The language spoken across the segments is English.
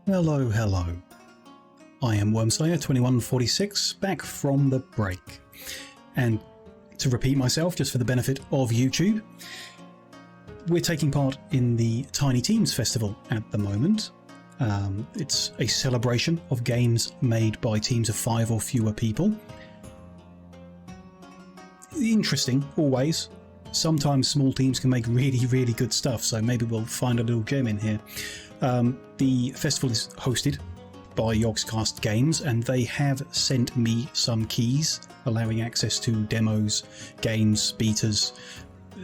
Hello, hello. I am Wormslayer2146, back from the break. And to repeat myself, just for the benefit of YouTube, we're taking part in the Tiny Teams Festival at the moment. It's a celebration of games made by teams of 5 or fewer people. Interesting, always. Sometimes small teams can make really, really good stuff, so maybe we'll find a little gem in here. The festival is hosted by Yogscast Games, and they have sent me some keys allowing access to demos, games, betas.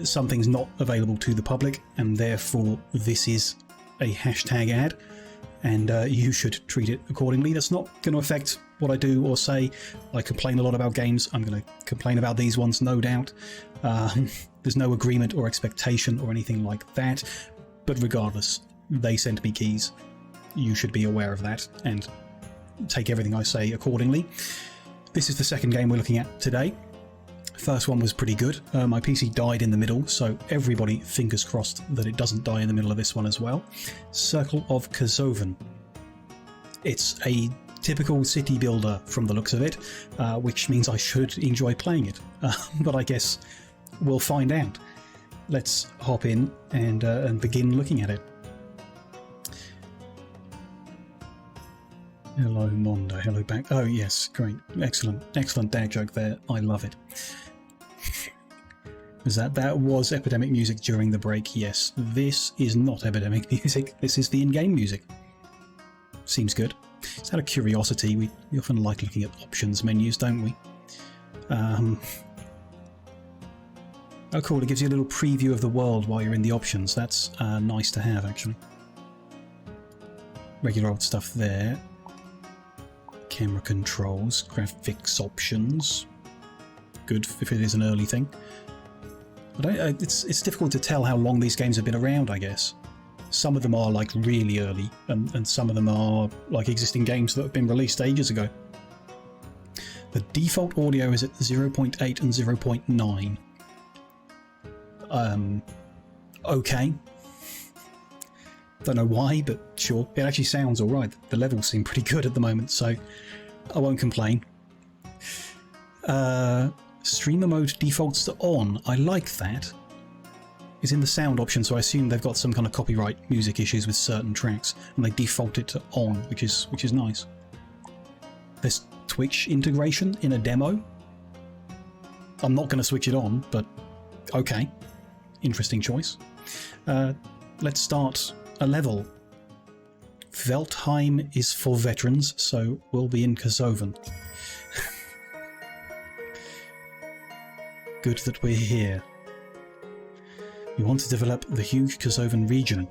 Some things not available to the public, and therefore this is a hashtag ad, and you should treat it accordingly. That's not going to affect what I do or say. I complain a lot about games. I'm going to complain about these ones, no doubt. There's no agreement or expectation or anything like that, but regardless, they sent me keys. You should be aware of that and take everything I say accordingly. This is the second game we're looking at today. First one was pretty good. My PC died in the middle, so everybody fingers crossed that it doesn't die in the middle of this one as well. Circle of Kerzoven. It's a typical city builder from the looks of it, which means I should enjoy playing it. But I guess we'll find out. Let's hop in and begin looking at it. Hello, Mondo. Hello back. Oh, yes. Great. Excellent. Excellent dad joke there. I love it. That was Epidemic music during the break. Yes. This is not Epidemic music. This is the in-game music. Seems good. Just out of curiosity, we often like looking at options menus, don't we? Oh, cool. It gives you a little preview of the world while you're in the options. That's nice to have, actually. Regular old stuff there. Camera controls, graphics options. Good if it is an early thing. But it's difficult to tell how long these games have been around, I guess. Some of them are like really early, and some of them are like existing games that have been released ages ago. The default audio is at 0.8 and 0.9. Okay. Don't know why, but sure. It actually sounds alright. The levels seem pretty good at the moment, so I won't complain. Streamer mode defaults to on. I like that. It's in the sound option, so I assume they've got some kind of copyright music issues with certain tracks, and they default it to on, which is nice. There's Twitch integration in a demo. I'm not going to switch it on, but okay. Interesting choice. Let's start a level. Veltheim is for veterans, so we'll be in Kerzoven. Good that we're here. We want to develop the huge Kerzoven region.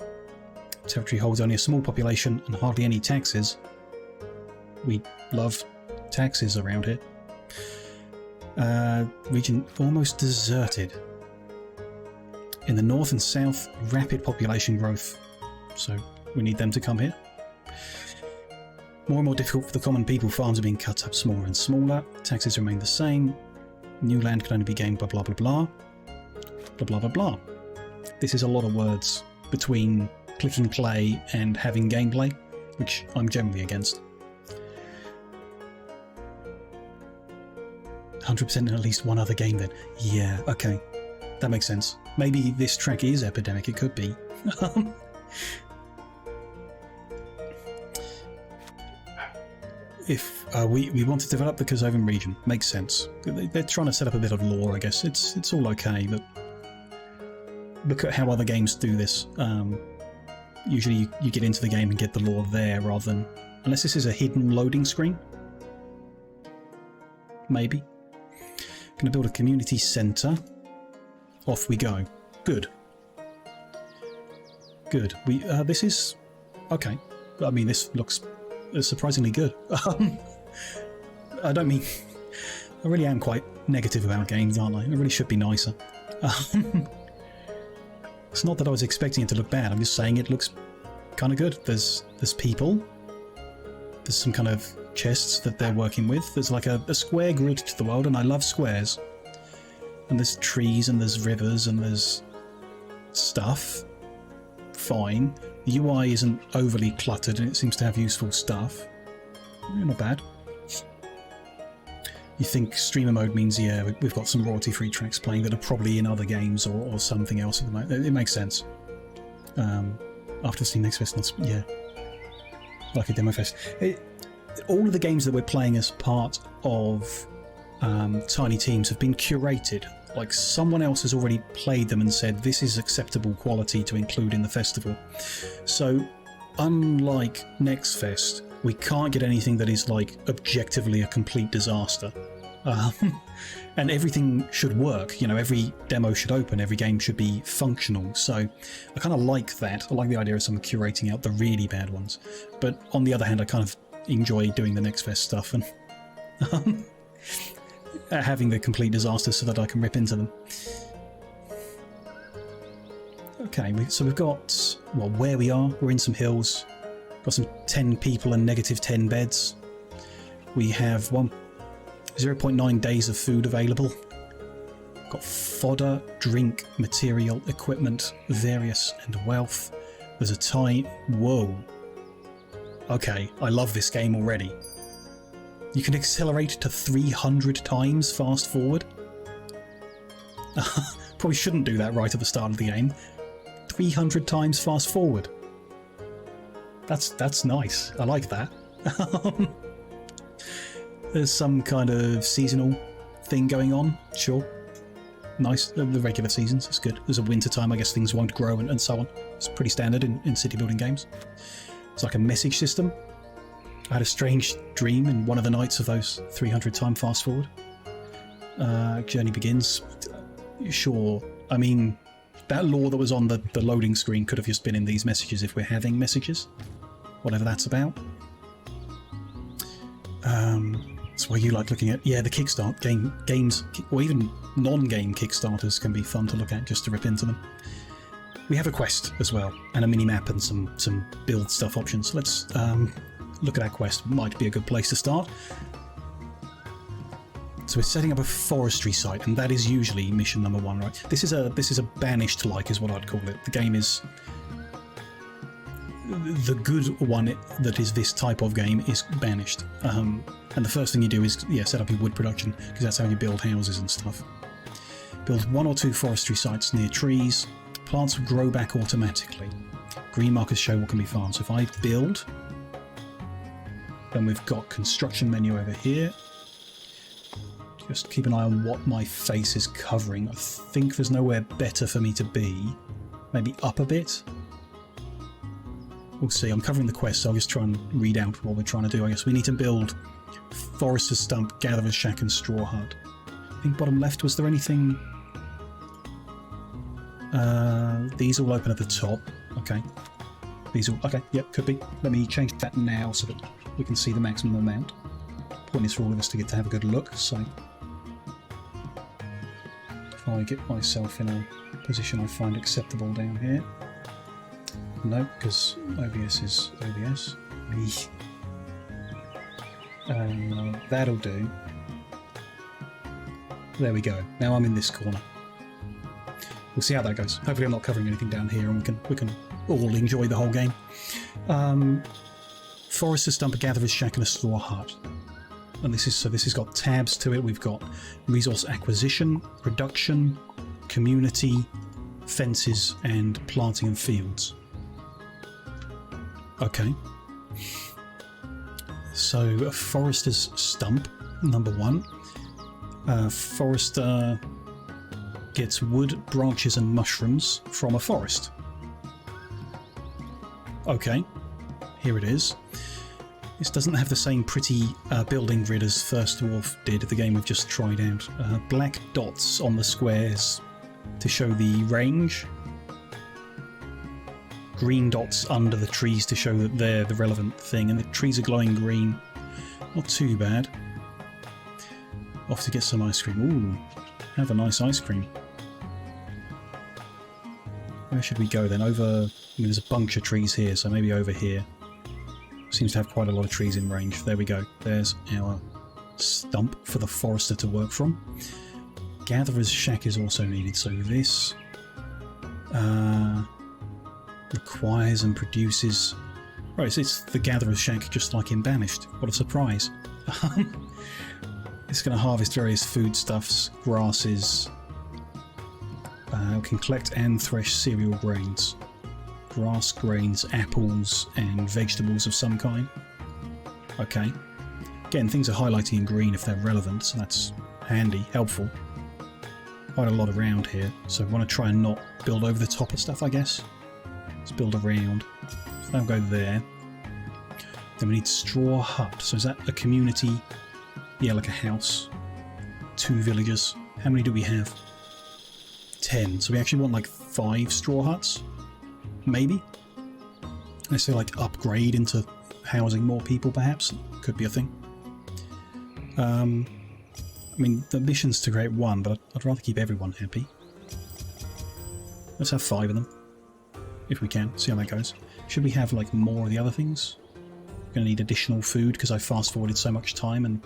Territory holds only a small population and hardly any taxes. We love taxes around here. Region almost deserted. In the north and south, rapid population growth, so we need them to come here. More and more difficult for the common people. Farms are being cut up smaller and smaller. Taxes remain the same. New land can only be gained blah blah blah blah. Blah blah blah blah. This is a lot of words between clicking play and having gameplay, which I'm generally against. 100% in at least one other game then. Yeah, okay. That makes sense. Maybe this track is Epidemic, it could be. If we want to develop the Kerzoven region, makes sense. They're trying to set up a bit of lore, I guess. It's all okay, but look at how other games do this. Usually you get into the game and get the lore there rather than... Unless this is a hidden loading screen. Maybe. Gonna build a community centre. Off we go. Good. Good. This is... Okay. I mean, this looks surprisingly good. I don't mean... I really am quite negative about games, aren't I? I really should be nicer. It's not that I was expecting it to look bad, I'm just saying it looks kind of good. There's people. There's some kind of chests that they're working with. There's like a square grid to the world, and I love squares. And there's trees, and there's rivers, and there's stuff. fine. The UI isn't overly cluttered and it seems to have useful stuff. Not bad. You think streamer mode means, yeah, we've got some royalty-free tracks playing that are probably in other games or something else at the moment. It makes sense. After Steam Next Fest, yeah, like a demo fest. All of the games that we're playing as part of Tiny Teams have been curated. Like someone else has already played them and said this is acceptable quality to include in the festival. So unlike Next Fest, we can't get anything that is like objectively a complete disaster. And everything should work, you know, every demo should open, every game should be functional. So I kind of like that. I like the idea of someone curating out the really bad ones. But on the other hand, I kind of enjoy doing the Next Fest stuff and having the complete disasters so that I can rip into them. Okay, so we've got, well, where we are, we're in some hills. Got some 10 people and negative 10 beds. We have 0.9 days of food available. Got fodder, drink, material, equipment, various, and wealth. There's a tie. Whoa. Okay, I love this game already. You can accelerate to 300 times fast forward. Probably shouldn't do that right at the start of the game. 300 times fast forward. That's nice. I like that. There's some kind of seasonal thing going on. Sure. Nice. The regular seasons. It's good. There's a winter time. I guess things won't grow and so on. It's pretty standard in city building games. It's like a message system. I had a strange dream in one of the nights of those 300 time fast forward. Journey begins. Sure. I mean, that lore that was on the loading screen could have just been in these messages if we're having messages. Whatever that's about. That's why you like looking at, yeah, the Kickstart games, or even non-game Kickstarters can be fun to look at just to rip into them. We have a quest as well, and a mini-map and some build stuff options. Let's look at our quest. Might be a good place to start. So we're setting up a forestry site, and that is usually mission number 1, right? This is a banished-like, is what I'd call it. The game is the good one that is this type of game is banished. And the first thing you do is, yeah, set up your wood production, because that's how you build houses and stuff. Build 1 or 2 forestry sites near trees. Plants will grow back automatically. Green markers show what can be farmed. So if I build, then we've got construction menu over here. Just keep an eye on what my face is covering. I think there's nowhere better for me to be. Maybe up a bit. We'll see. I'm covering the quest, so I'll just try and read out what we're trying to do. I guess we need to build forester's stump, gatherer's shack, and straw hut. I think bottom left, was there anything? These all open at the top. Okay. These all, okay, yep, could be. Let me change that now so that we can see the maximum amount. Point is for all of us to get to have a good look, so if I get myself in a position I find acceptable down here. No, because OBS is OBS. That'll do. There we go. Now I'm in this corner. We'll see how that goes. Hopefully I'm not covering anything down here and we can all enjoy the whole game. Forester's stump, a gatherer's shack, and a straw hut. And this has got tabs to it. We've got resource acquisition, production, community, fences, and planting and fields. Okay. So a forester's stump, number 1. Forester gets wood, branches, and mushrooms from a forest. Okay, here it is. This doesn't have the same pretty building grid as First Dwarf did, the game we've just tried out. Black dots on the squares to show the range. Green dots under the trees to show that they're the relevant thing, and the trees are glowing green. Not too bad. Off to get some ice cream. Ooh, have a nice ice cream. Where should we go then? Over, I mean, there's a bunch of trees here, so maybe over here. Seems to have quite a lot of trees in range. There we go. There's our stump for the forester to work from. Gatherer's shack is also needed, so this... Requires and produces... Right, so it's the Gatherer's Shack just like in Banished. What a surprise. It's going to harvest various foodstuffs, grasses. Can collect and thresh cereal grains. Grass, grains, apples and vegetables of some kind. Okay. Again, things are highlighted in green if they're relevant, so that's handy, helpful. Quite a lot around here, so I want to try and not build over the top of stuff, I guess. Let's build around. So that'll go there. Then we need straw hut. So is that a community? Yeah, like a house. 2 villagers. How many do we have? 10. So we actually want like 5 straw huts? Maybe? I say like upgrade into housing more people, perhaps. Could be a thing. I mean, the mission's to create 1, but I'd rather keep everyone happy. Let's have 5 of them. If we can. See how that goes. Should we have like more of the other things? Going to need additional food because I fast forwarded so much time and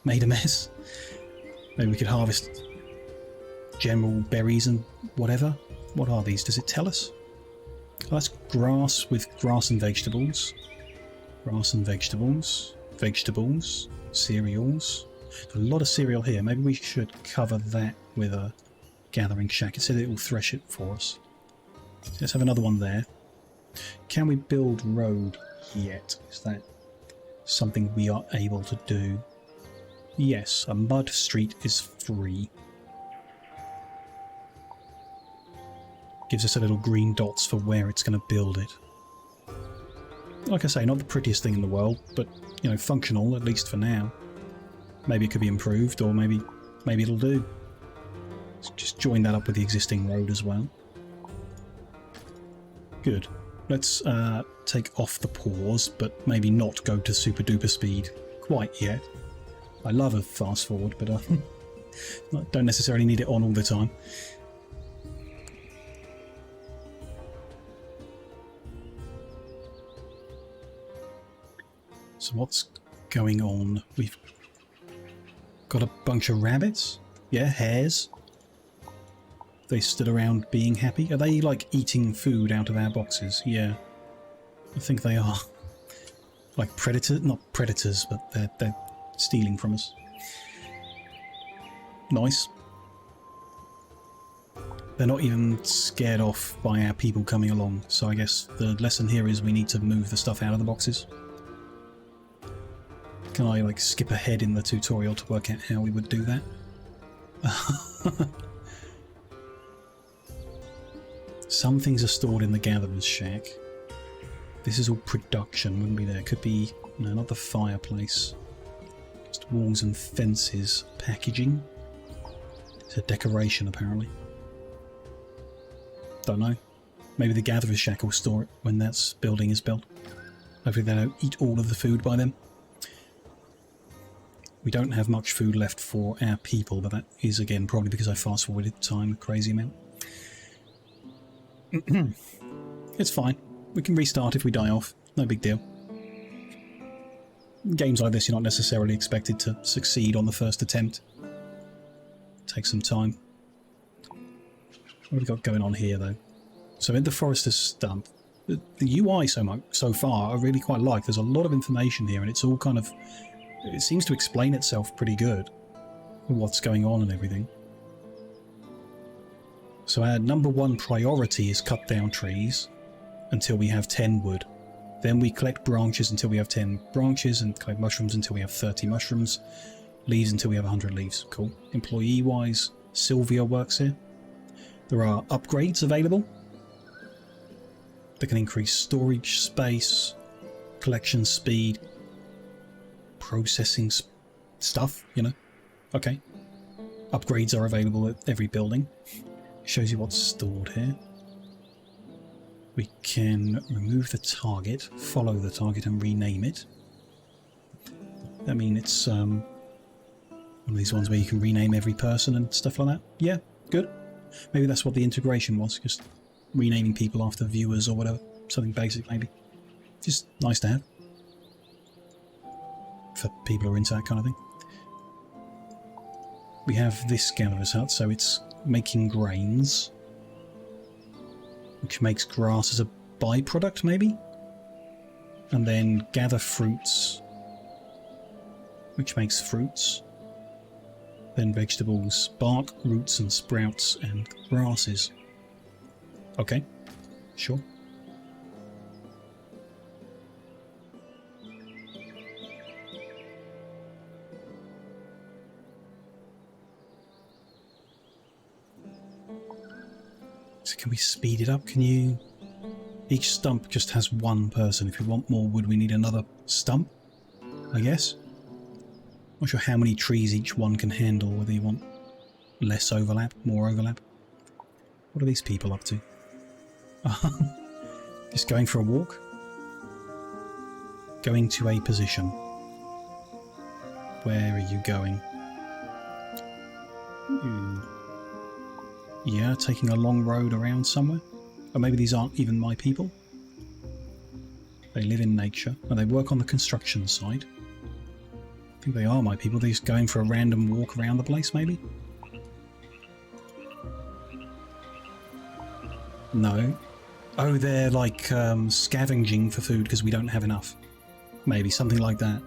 made a mess. Maybe we could harvest general berries and whatever. What are these? Does it tell us? Oh, that's grass with grass and vegetables. Grass and vegetables. Vegetables. Cereals. A lot of cereal here. Maybe we should cover that with a gathering shack. It said it will thresh it for us. So let's have another one there. Can we build road yet? Is that something we are able to do? Yes, a mud street is free. Gives us a little green dots for where it's going to build it. Like I say, not the prettiest thing in the world, but, you know, functional, at least for now. Maybe it could be improved, or maybe it'll do. Let's just join that up with the existing road as well. Good. Let's take off the pause, but maybe not go to super duper speed quite yet. I love a fast forward, but don't necessarily need it on all the time. So what's going on? We've got a bunch of rabbits. Yeah, hares. They stood around being happy. Are they like eating food out of our boxes? Yeah, I think they are. Like predators, not predators, but they're stealing from us. Nice. They're not even scared off by our people coming along. So I guess the lesson here is we need to move the stuff out of the boxes. Can I like skip ahead in the tutorial to work out how we would do that? Some things are stored in the Gatherer's Shack. This is all production, wouldn't be there. Could be, no, not the fireplace. Just walls and fences. Packaging. It's a decoration, apparently. Don't know. Maybe the Gatherer's Shack will store it when that building is built. Hopefully they don't eat all of the food by then. We don't have much food left for our people, but that is, again, probably because I fast-forwarded time a crazy amount. It's fine. We can restart if we die off. No big deal. Games like this, you're not necessarily expected to succeed on the first attempt. Take some time. What have we got going on here, though? So in the Forester's Stump, the UI so far I really quite like. There's a lot of information here, and it's all kind of... It seems to explain itself pretty good. What's going on and everything. So our number 1 priority is cut down trees until we have 10 wood. Then we collect branches until we have 10 branches, and collect mushrooms until we have 30 mushrooms. Leaves until we have 100 leaves. Cool. Employee-wise, Sylvia works here. There are upgrades available. That can increase storage space, collection speed, processing stuff, you know. Okay. Upgrades are available at every building. Shows you what's stored here. We can remove the target, follow the target and rename it. I mean, it's one of these ones where you can rename every person and stuff like that. Yeah, good. Maybe that's what the integration was, just renaming people after viewers or whatever. Something basic, maybe. Just nice to have. For people who are into that kind of thing. We have this Gatherer's Hut, so it's making grains. which makes grass as a byproduct, maybe? And then gather fruits, which makes fruits. Then vegetables, bark, roots and sprouts, and grasses. Okay, sure. So can we speed it up? Can you... Each stump just has one person. If we want more wood, we need another stump, I guess. Not sure how many trees each one can handle, whether you want less overlap, more overlap. What are these people up to? Just going for a walk? Going to a position. Where are you going? Yeah, taking a long road around somewhere? Or maybe these aren't even my people? They live in nature. Or they work on the construction side. I think they are my people. They're just going for a random walk around the place, maybe? No. Oh, they're like scavenging for food because we don't have enough. Maybe, something like that.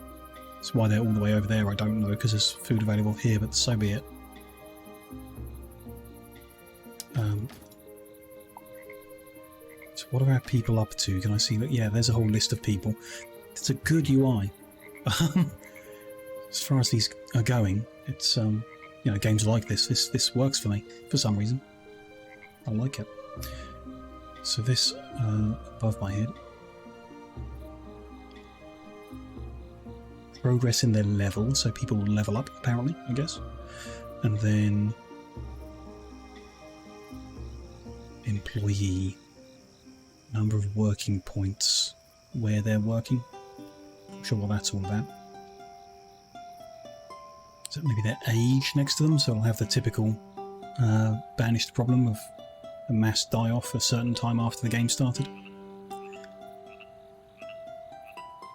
That's why they're all the way over there, I don't know, because there's food available here, but so be it. So what are our people up to? Can I see that? Yeah, there's a whole list of people. It's a good UI. As far as these are going, it's you know, games like this works for me for some reason. I like it. So this above my head. Progress in their level, so people will level up apparently, I guess. And then employee, number of working points, where they're working. Not sure what that's all about. Is that maybe their age next to them? So it'll have the typical banished problem of a mass die-off a certain time after the game started.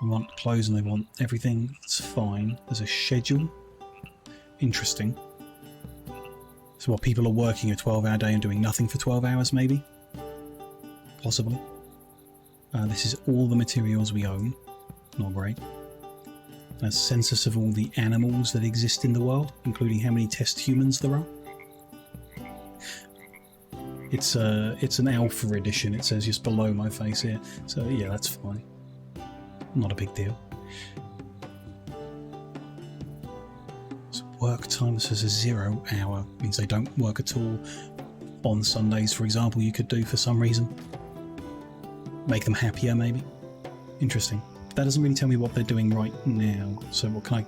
They want clothes and they want everything. It's fine. There's a schedule. Interesting. So what, people are working a 12-hour day and doing nothing for 12 hours, maybe? Possibly. This is all the materials we own. Not great. A census of all the animals that exist in the world, including how many test humans there are. It's an alpha edition, it says just below my face here. So yeah, that's fine. Not a big deal. So work time says a 0 hour, means they don't work at all. On Sundays, for example, you could do for some reason. Make them happier, maybe. Interesting. That doesn't really tell me what they're doing right now. So what can I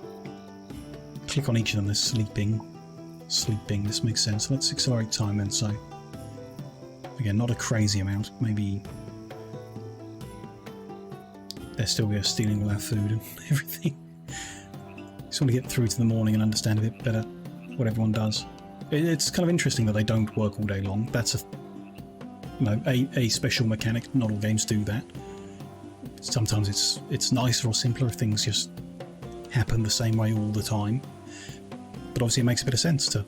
click on each of them? They're sleeping. Sleeping, this makes sense. Let's accelerate time then. So again, not a crazy amount. Maybe they're still stealing all our food and everything. Just want to get through to the morning and understand a bit better what everyone does. It's kind of interesting that they don't work all day long. That's a special mechanic. Not all games do that. Sometimes it's nicer or simpler if things just happen the same way all the time. But obviously it makes a bit of sense to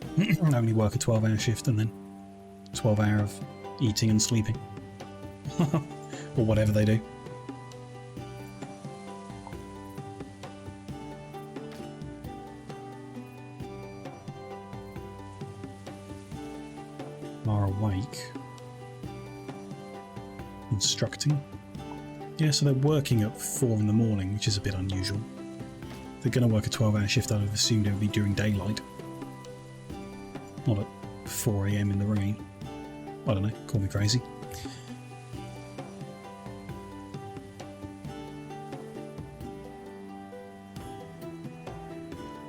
only work a 12-hour shift and then 12-hour of eating and sleeping. Or whatever they do. Are awake. Instructing. Yeah, so they're working at 4 in the morning, which is a bit unusual. If they're going to work a 12-hour shift, I would have assumed it would be during daylight. Not at 4 AM in the rain. I don't know, call me crazy.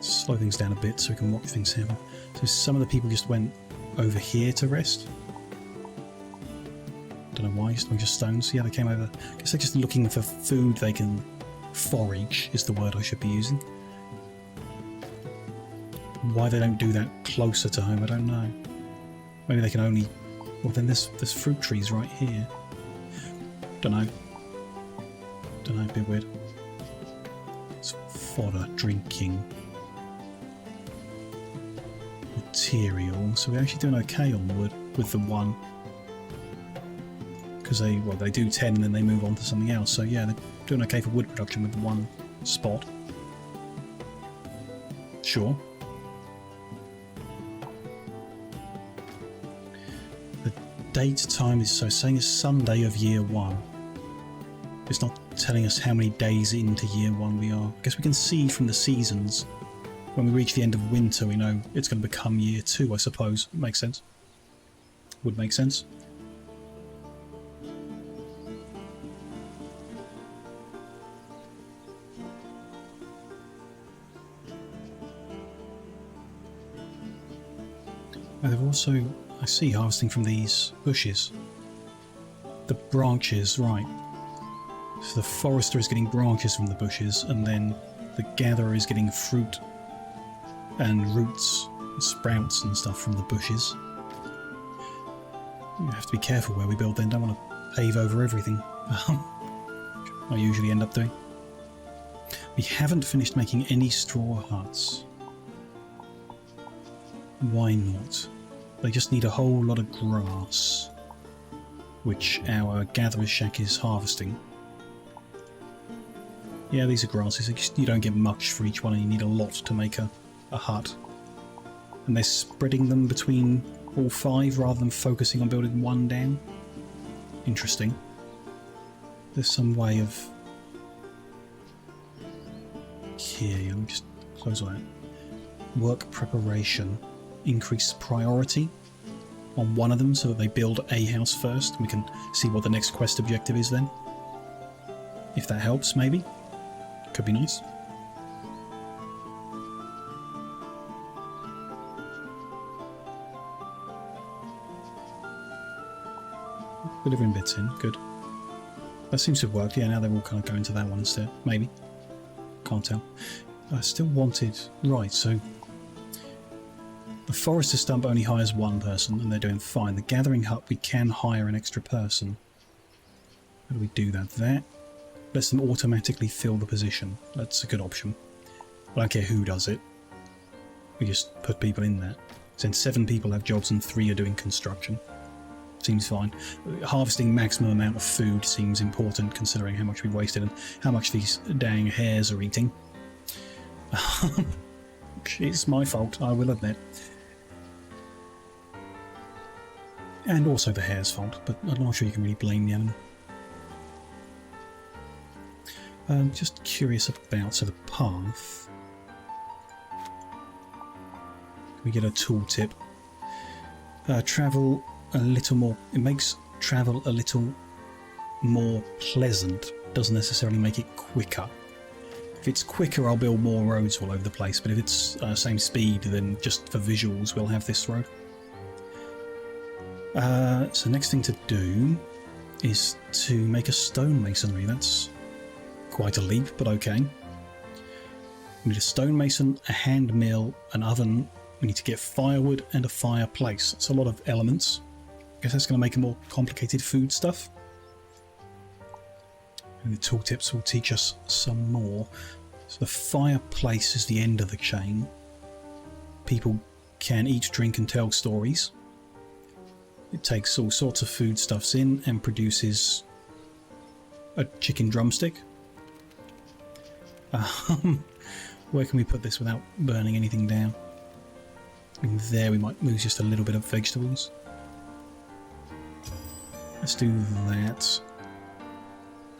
Slow things down a bit so we can watch things happen. So some of the people just went over here to rest. Don't know why, just stones. Yeah, they came over. I guess they're just looking for food they can forage, is the word I should be using. Why they don't do that closer to home, I don't know. Maybe they can only... Well, then there's fruit trees right here. Don't know. A bit weird. It's fodder, drinking. Material. So we're actually doing okay on wood with the one. because they do 10 and then they move on to something else. So yeah, they're doing okay for wood production with one spot. Sure. The date time is saying it's Sunday of year 1. It's not telling us how many days into year 1 we are. I guess we can see from the seasons. When we reach the end of winter, we know it's going to become year 2, I suppose. Makes sense. Would make sense. They've also, I see, harvesting from these bushes. The branches, right. So the forester is getting branches from the bushes, and then the gatherer is getting fruit and roots, and sprouts and stuff from the bushes. You have to be careful where we build then, don't want to pave over everything. I usually end up doing. We haven't finished making any straw huts. Why not? They just need a whole lot of grass, which our gatherer's shack is harvesting. Yeah, these are grasses. You don't get much for each one, and you need a lot to make a hut. And they're spreading them between all 5 rather than focusing on building one down. Interesting. There's some way of... Here, let me just close all that. Work preparation. Increase priority on one of them so that they build a house first. We can see what the next quest objective is then. If that helps, maybe. Could be nice. Delivering bits in, good. That seems to have worked. Yeah, now they're all kind of going to that one instead. Maybe. Can't tell. I still wanted... Right, so... The forester stump only hires 1 person, and they're doing fine. The gathering hut, we can hire an extra person. How do we do that? That lets them automatically fill the position. That's a good option. I don't care who does it. We just put people in there. Since 7 people have jobs and 3 are doing construction. Seems fine. Harvesting maximum amount of food seems important considering how much we wasted and how much these dang hares are eating. It's my fault, I will admit. And also the hare's fault, but I'm not sure you can really blame the animal. Just curious about, so the path. We get a tooltip. Travel a little more. It makes travel a little more pleasant. Doesn't necessarily make it quicker. If it's quicker, I'll build more roads all over the place. But if it's same speed, then just for visuals, we'll have this road. So next thing to do is to make a stonemasonry. That's quite a leap, but okay. We need a stonemason, a hand mill, an oven. We need to get firewood and a fireplace. It's a lot of elements. I guess that's going to make a more complicated food stuff. And the tooltips will teach us some more. So the fireplace is the end of the chain. People can eat, drink and tell stories. It takes all sorts of foodstuffs in and produces a chicken drumstick. Where can we put this without burning anything down? And there we might lose just a little bit of vegetables. Let's do that.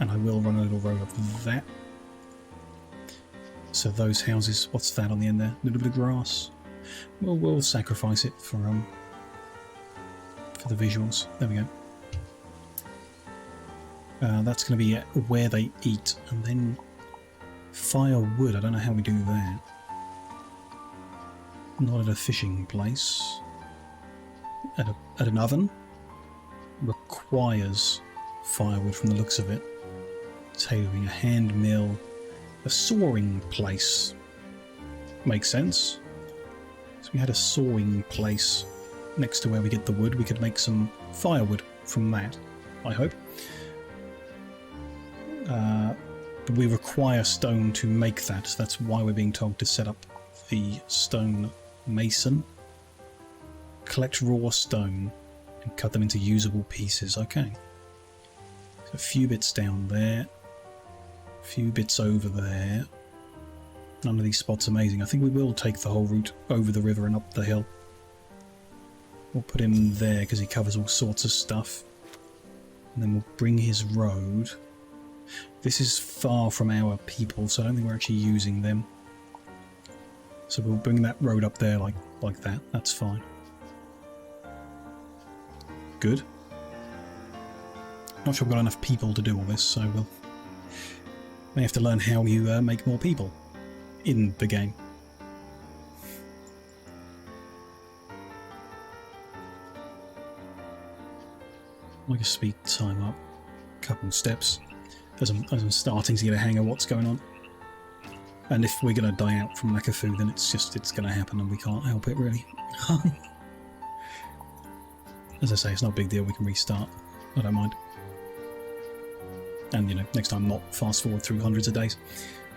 And I will run a little road of that. So those houses, what's that on the end there? A little bit of grass. Well, we'll sacrifice it for the visuals. There we go. That's going to be where they eat, and then firewood. I don't know how we do that. Not at a fishing place. At an oven. Requires firewood from the looks of it. Tailoring, a hand mill, a sawing place. Makes sense. So we had a sawing place next to where we get the wood. We could make some firewood from that, I hope. But we require stone to make that, so that's why we're being told to set up the stone mason. Collect raw stone and cut them into usable pieces. Okay. A few bits down there. A few bits over there. None of these spots amazing. I think we will take the whole route over the river and up the hill. We'll put him there because he covers all sorts of stuff. And then we'll bring his road. This is far from our people, so I don't think we're actually using them. So we'll bring that road up there like that. That's fine. Good. Not sure we've got enough people to do all this, so we'll may have to learn how you make more people in the game. I can speed time up a couple of steps as I'm starting to get a hang of what's going on. And if we're going to die out from lack of food, then it's going to happen and we can't help it really. As I say, it's not a big deal, we can restart. I don't mind. And, you know, next time not fast forward through hundreds of days.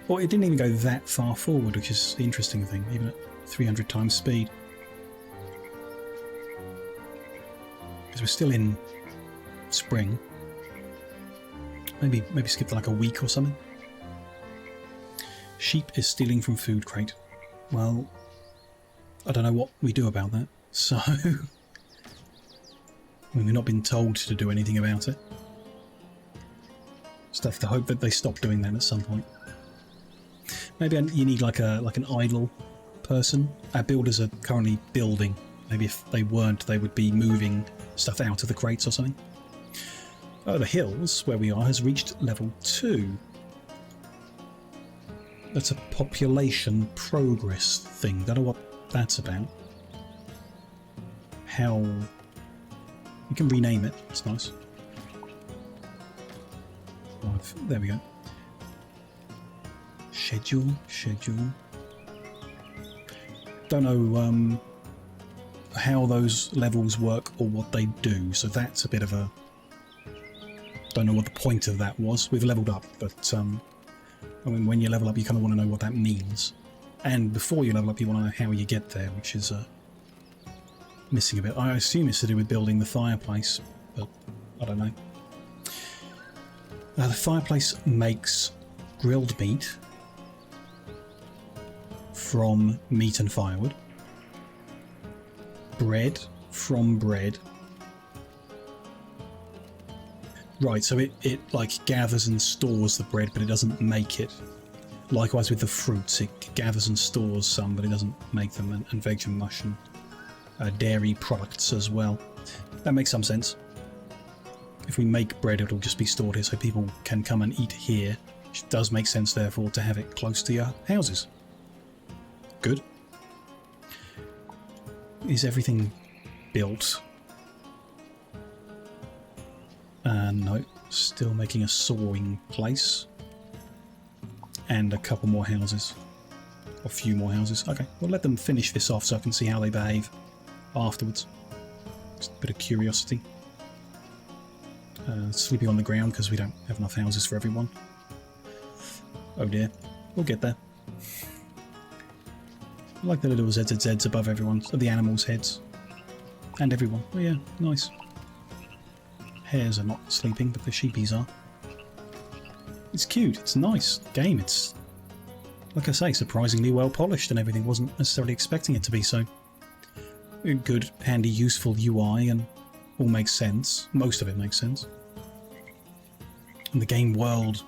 Well, it didn't even go that far forward, which is the interesting thing, even at 300 times speed. Because we're still in spring. Maybe skip like a week or something. Sheep is stealing from food crate. Well, I don't know what we do about that. So, I mean, we've not been told to do anything about it. Just have to hope that they stop doing that at some point. Maybe you need like an idle person. Our builders are currently building. Maybe if they weren't, they would be moving stuff out of the crates or something. Oh, the hills where we are has reached level 2. That's a population progress thing. Don't know what that's about. How... You can rename it. It's nice. There we go. Schedule. Don't know how those levels work or what they do, so that's a bit of a... Don't know what the point of that was. We've leveled up, but I mean, when you level up, you kind of want to know what that means. And before you level up, you want to know how you get there, which is missing a bit. I assume it's to do with building the fireplace, but I don't know. The fireplace makes grilled meat from meat and firewood. Bread from bread. Right, so it like gathers and stores the bread, but it doesn't make it. Likewise with the fruits, it gathers and stores some, but it doesn't make them, and veg and mush and dairy products as well. That makes some sense. If we make bread, it'll just be stored here so people can come and eat here, which does make sense, therefore, to have it close to your houses. Good. Is everything built? No, still making a sawing place. And a couple more houses. A few more houses. Okay, we'll let them finish this off so I can see how they behave afterwards. Just a bit of curiosity. Sleeping on the ground because we don't have enough houses for everyone. Oh dear, we'll get there. I like the little ZZZs above everyone, of the animals' heads. And everyone. Oh yeah, nice. Hares are not sleeping, but the sheepies are. It's cute, it's a nice game, it's, like I say, surprisingly well polished and everything. Wasn't necessarily expecting it to be so. Good, handy, useful UI and all makes sense. Most of it makes sense. And the game world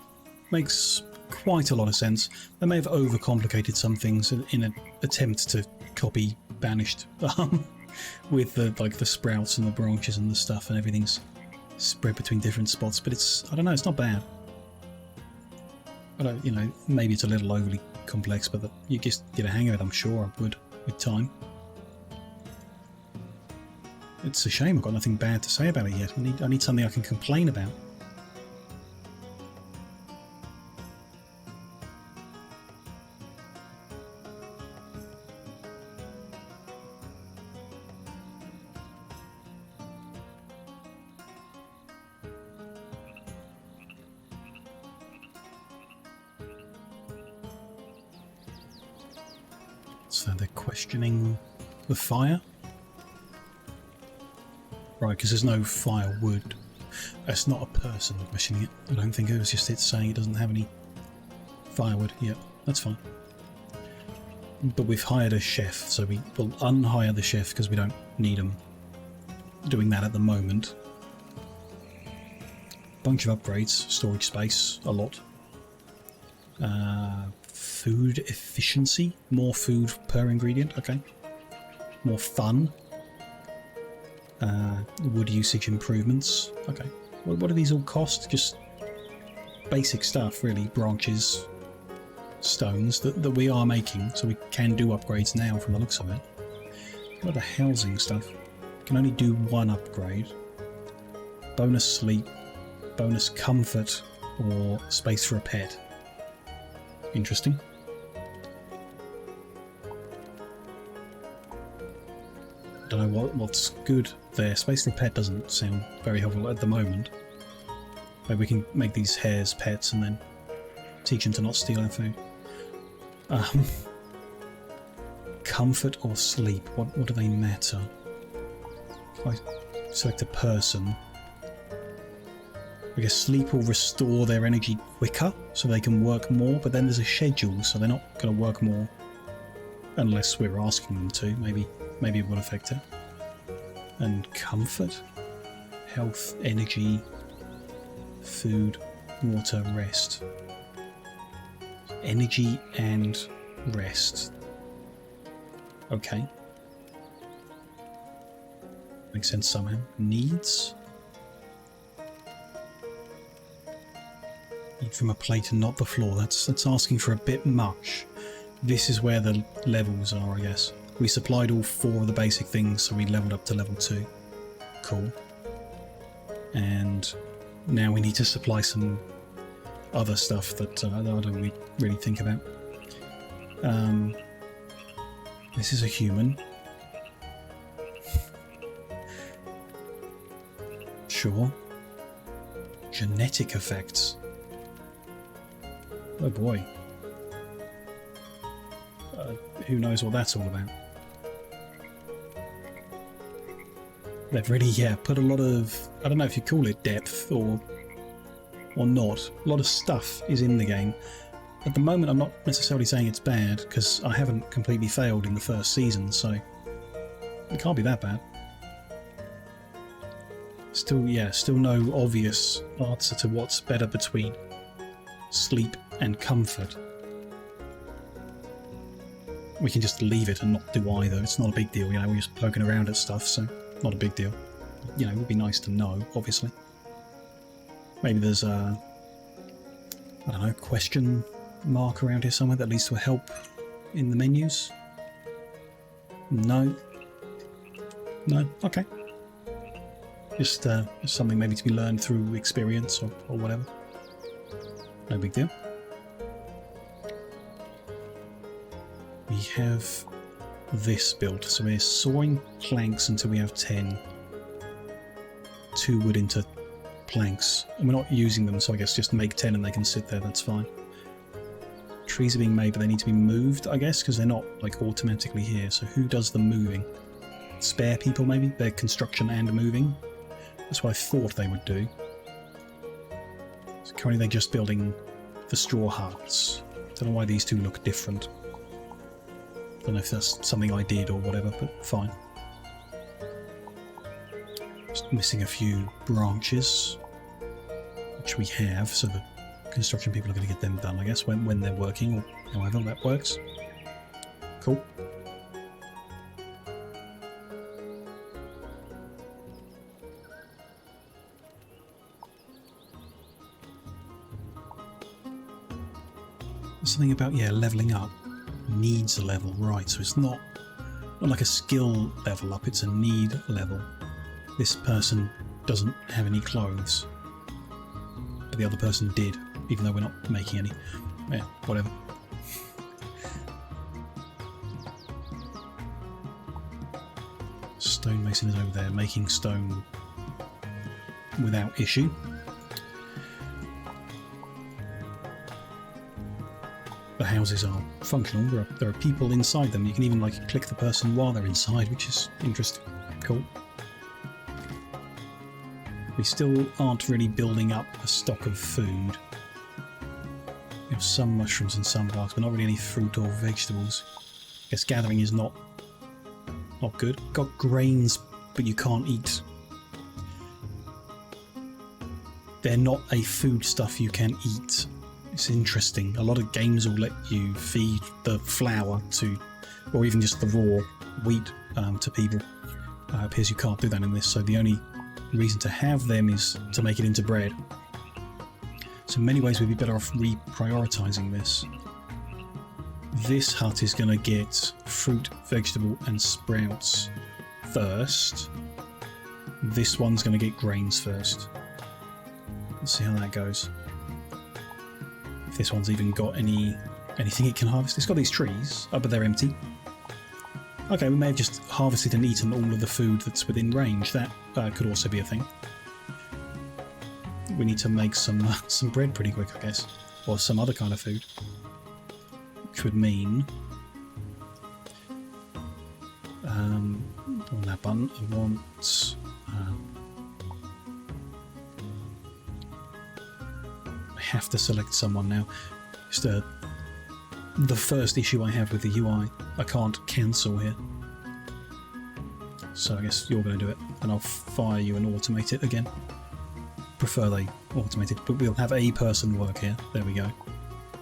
makes quite a lot of sense. They may have overcomplicated some things in an attempt to copy Banished with the sprouts and the branches and the stuff, and everything's spread between different spots, but it's, I don't know, it's not bad. I don't, you know, maybe it's a little overly complex, but you just get a hang of it, I'm sure I would, with time. It's a shame I've got nothing bad to say about it yet. I need something I can complain about. So they're questioning the fire? Right, because there's no firewood. It's not a person questioning it. I don't think it was just it saying it doesn't have any firewood. Yeah, that's fine. But we've hired a chef, so we will unhire the chef because we don't need him doing that at the moment. Bunch of upgrades, storage space, a lot. Food efficiency, more food per ingredient, okay. More fun. Wood usage improvements, okay. What do these all cost? Just basic stuff, really. Branches, stones that we are making, so we can do upgrades now from the looks of it. What the housing stuff? Can only do one upgrade. Bonus sleep, bonus comfort, or space for a pet. Interesting. Don't know what's good there. Space for a pet doesn't sound very helpful at the moment. Maybe we can make these hares pets and then teach them to not steal our food. Comfort or sleep? What do they matter? If I select a person, I guess sleep will restore their energy quicker so they can work more, but then there's a schedule, so they're not going to work more unless we're asking them to. Maybe it will affect it. And comfort, health, energy, food, water, rest. Energy and rest. Okay. Makes sense somehow. Needs. Eat from a plate and not the floor. That's asking for a bit much. This is where the levels are, I guess. We supplied all 4 of the basic things, so we leveled up to level 2. Cool. And now we need to supply some other stuff that I don't really think about. This is a human. Sure. Genetic effects. Oh boy. Who knows what that's all about. They've really, put a lot of, I don't know if you call it depth or not. A lot of stuff is in the game. At the moment, I'm not necessarily saying it's bad, because I haven't completely failed in the first season, so it can't be that bad. Still no obvious answer to what's better between sleep and comfort. We can just leave it and not do either. It's not a big deal, we're just poking around at stuff, so not a big deal. It would be nice to know, obviously. Maybe there's a, I don't know, question mark around here somewhere that leads to a help in the menus. No. No? Okay. Just something maybe to be learned through experience or whatever. No big deal. We have this built, so we're sawing planks until we have 10. 2 wood into planks, and we're not using them, so I guess just make 10 and they can sit there, that's fine. Trees are being made, but they need to be moved, I guess, because they're not like automatically here. So who does the moving? Spare people, maybe? They're construction and moving. That's what I thought they would do. So currently they're just building the straw huts. Don't know why these two look different. Don't know if that's something I did or whatever, but fine. Just missing a few branches, which we have, so the construction people are going to get them done, I guess, when they're working, or however that works. Cool. There's something about, leveling up. Needs a level, right, so it's not like a skill level up, it's a need level. This person doesn't have any clothes, but the other person did, even though we're not making any. Yeah, whatever. Stonemason is over there making stone without issue. The houses are functional. There are people inside them. You can even like click the person while they're inside, which is interesting. Cool. We still aren't really building up a stock of food. We have some mushrooms and some barks, but not really any fruit or vegetables. I guess gathering is not good. Got grains, but you can't eat. They're not a food stuff you can eat. It's interesting. A lot of games will let you feed the flour to, or even just the raw wheat to people. It appears you can't do that in this, so the only reason to have them is to make it into bread. So in many ways we'd be better off reprioritising this. This hut is going to get fruit, vegetable and sprouts first. This one's going to get grains first. Let's see how that goes. If this one's even got anything it can harvest. It's got these trees, but they're empty. Okay, we may have just harvested and eaten all of the food that's within range. That could also be a thing. We need to make some bread pretty quick, I guess. Or some other kind of food. Which would mean... on that button, I want... I have to select someone now. Just the first issue I have with the UI. I can't cancel here. So I guess you're going to do it, and I'll fire you and automate it again. Prefer they automate it, but we'll have a person work here. There we go.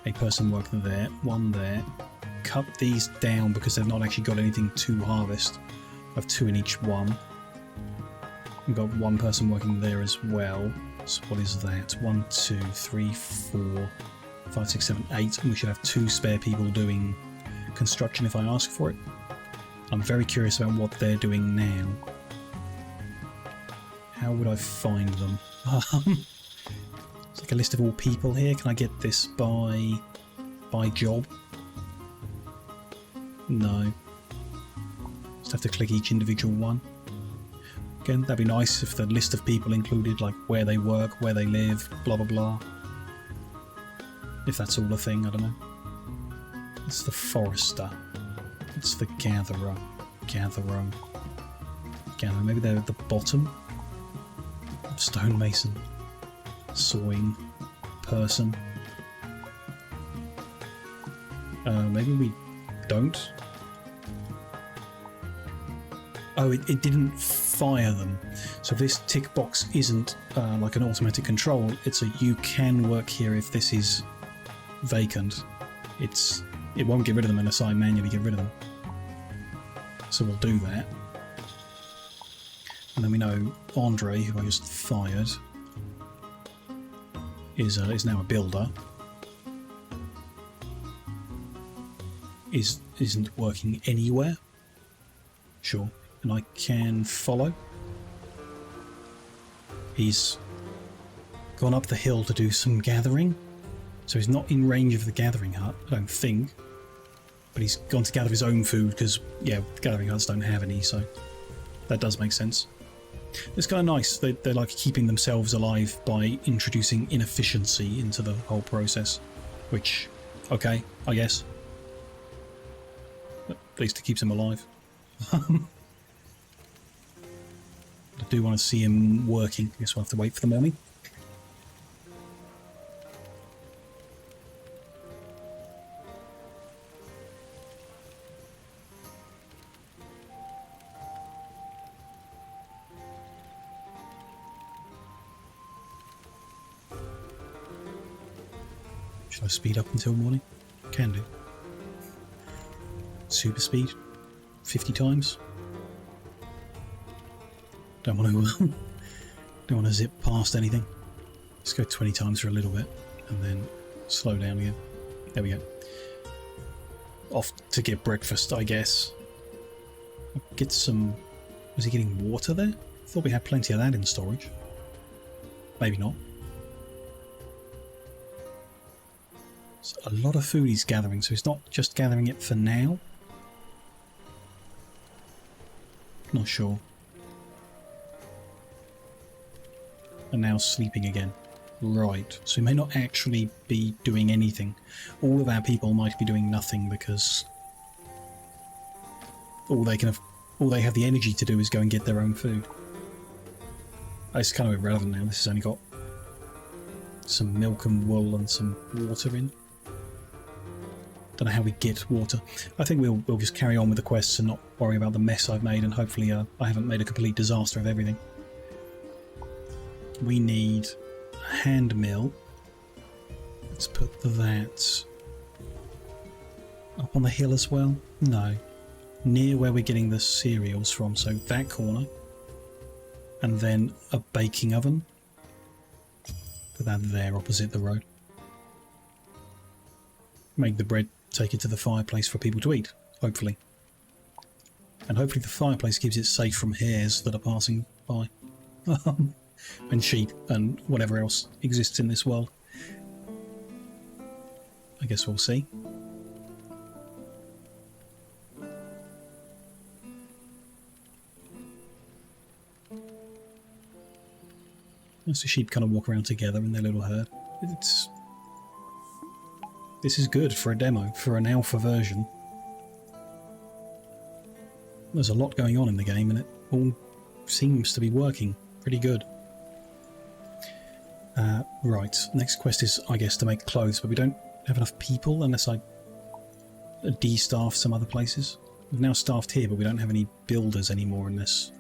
A person work there, one there. Cut these down because they've not actually got anything to harvest. I have 2 in each one. We've got one person working there as well. So what is that? 1, 2, 3, 4, 5, 6, 7, 8. And we should have 2 spare people doing construction if I ask for it. I'm very curious about what they're doing now. How would I find them? It's like a list of all people here. Can I get this by job? No. Just have to click each individual one. Again, that'd be nice if the list of people included like where they work, where they live, blah blah blah. If that's all a thing, I don't know. It's the forester. It's the gatherer. Gatherer. Maybe they're at the bottom. Stonemason. Sawing. Person. Maybe we don't. Oh, it didn't fire them. So this tick box isn't like an automatic control. It's a you can work here if this is vacant. It won't get rid of them unless I manually get rid of them. So we'll do that. And then we know Andre, who I just fired, is now a builder. Isn't working anywhere. Sure. And I can follow. He's gone up the hill to do some gathering. So he's not in range of the gathering hut, I don't think. But he's gone to gather his own food because, yeah, gathering huts don't have any, so that does make sense. It's kind of nice. They're like keeping themselves alive by introducing inefficiency into the whole process. Which, okay, I guess. At least it keeps him alive. I do want to see him working. I guess we'll have to wait for the morning. Should I speed up until morning? Can do. Super speed. 50 times. Don't want to zip past anything. Let's go 20 times for a little bit and then slow down again. There we go. Off to get breakfast, I guess. Get some... Was he getting water there? I thought we had plenty of that in storage. Maybe not. It's a lot of food he's gathering, so he's not just gathering it for now. Not sure. And now sleeping again. Right, so we may not actually be doing anything. All of our people might be doing nothing because all they have the energy to do is go and get their own food. It's kind of irrelevant now. This has only got some milk and wool and some water in. Don't know how we get water. I think we'll just carry on with the quests and not worry about the mess I've made, and hopefully I haven't made a complete disaster of everything. We need a hand mill. Let's put that up on the hill as well. No. Near where we're getting the cereals from, so that corner. And then a baking oven. Put that there opposite the road. Make the bread, take it to the fireplace for people to eat, hopefully. And hopefully the fireplace keeps it safe from hares that are passing by. And sheep and whatever else exists in this world. I guess we'll see. As the sheep kind of walk around together in their little herd. This is good for a demo, for an alpha version. There's a lot going on in the game and it all seems to be working pretty good. Right, next quest is, I guess, to make clothes, but we don't have enough people unless I de-staff some other places. We've now staffed here, but we don't have any builders anymore unless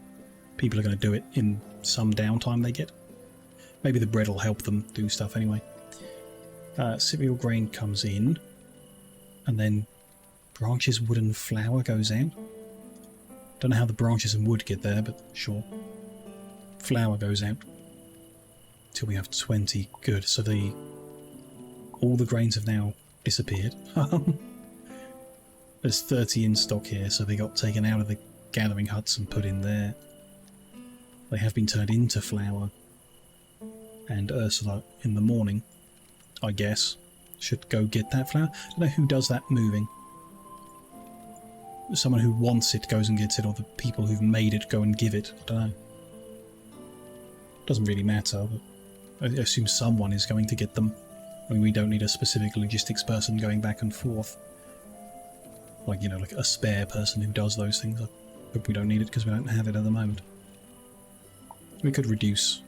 people are going to do it in some downtime they get. Maybe the bread will help them do stuff anyway. Cereal grain comes in, and then branches, wood and flour goes out. Don't know how the branches and wood get there, but sure. Flour goes out. Till we have 20. Good, so all the grains have now disappeared. There's 30 in stock here, so they got taken out of the gathering huts and put in there. They have been turned into flour. And Ursula, in the morning, I guess, should go get that flour. I don't know who does that moving. Someone who wants it goes and gets it, or the people who've made it go and give it. I don't know. Doesn't really matter, but I assume someone is going to get them. I mean, we don't need a specific logistics person going back and forth. Like, you know, like a spare person who does those things. I hope we don't need it because we don't have it at the moment. We could reduce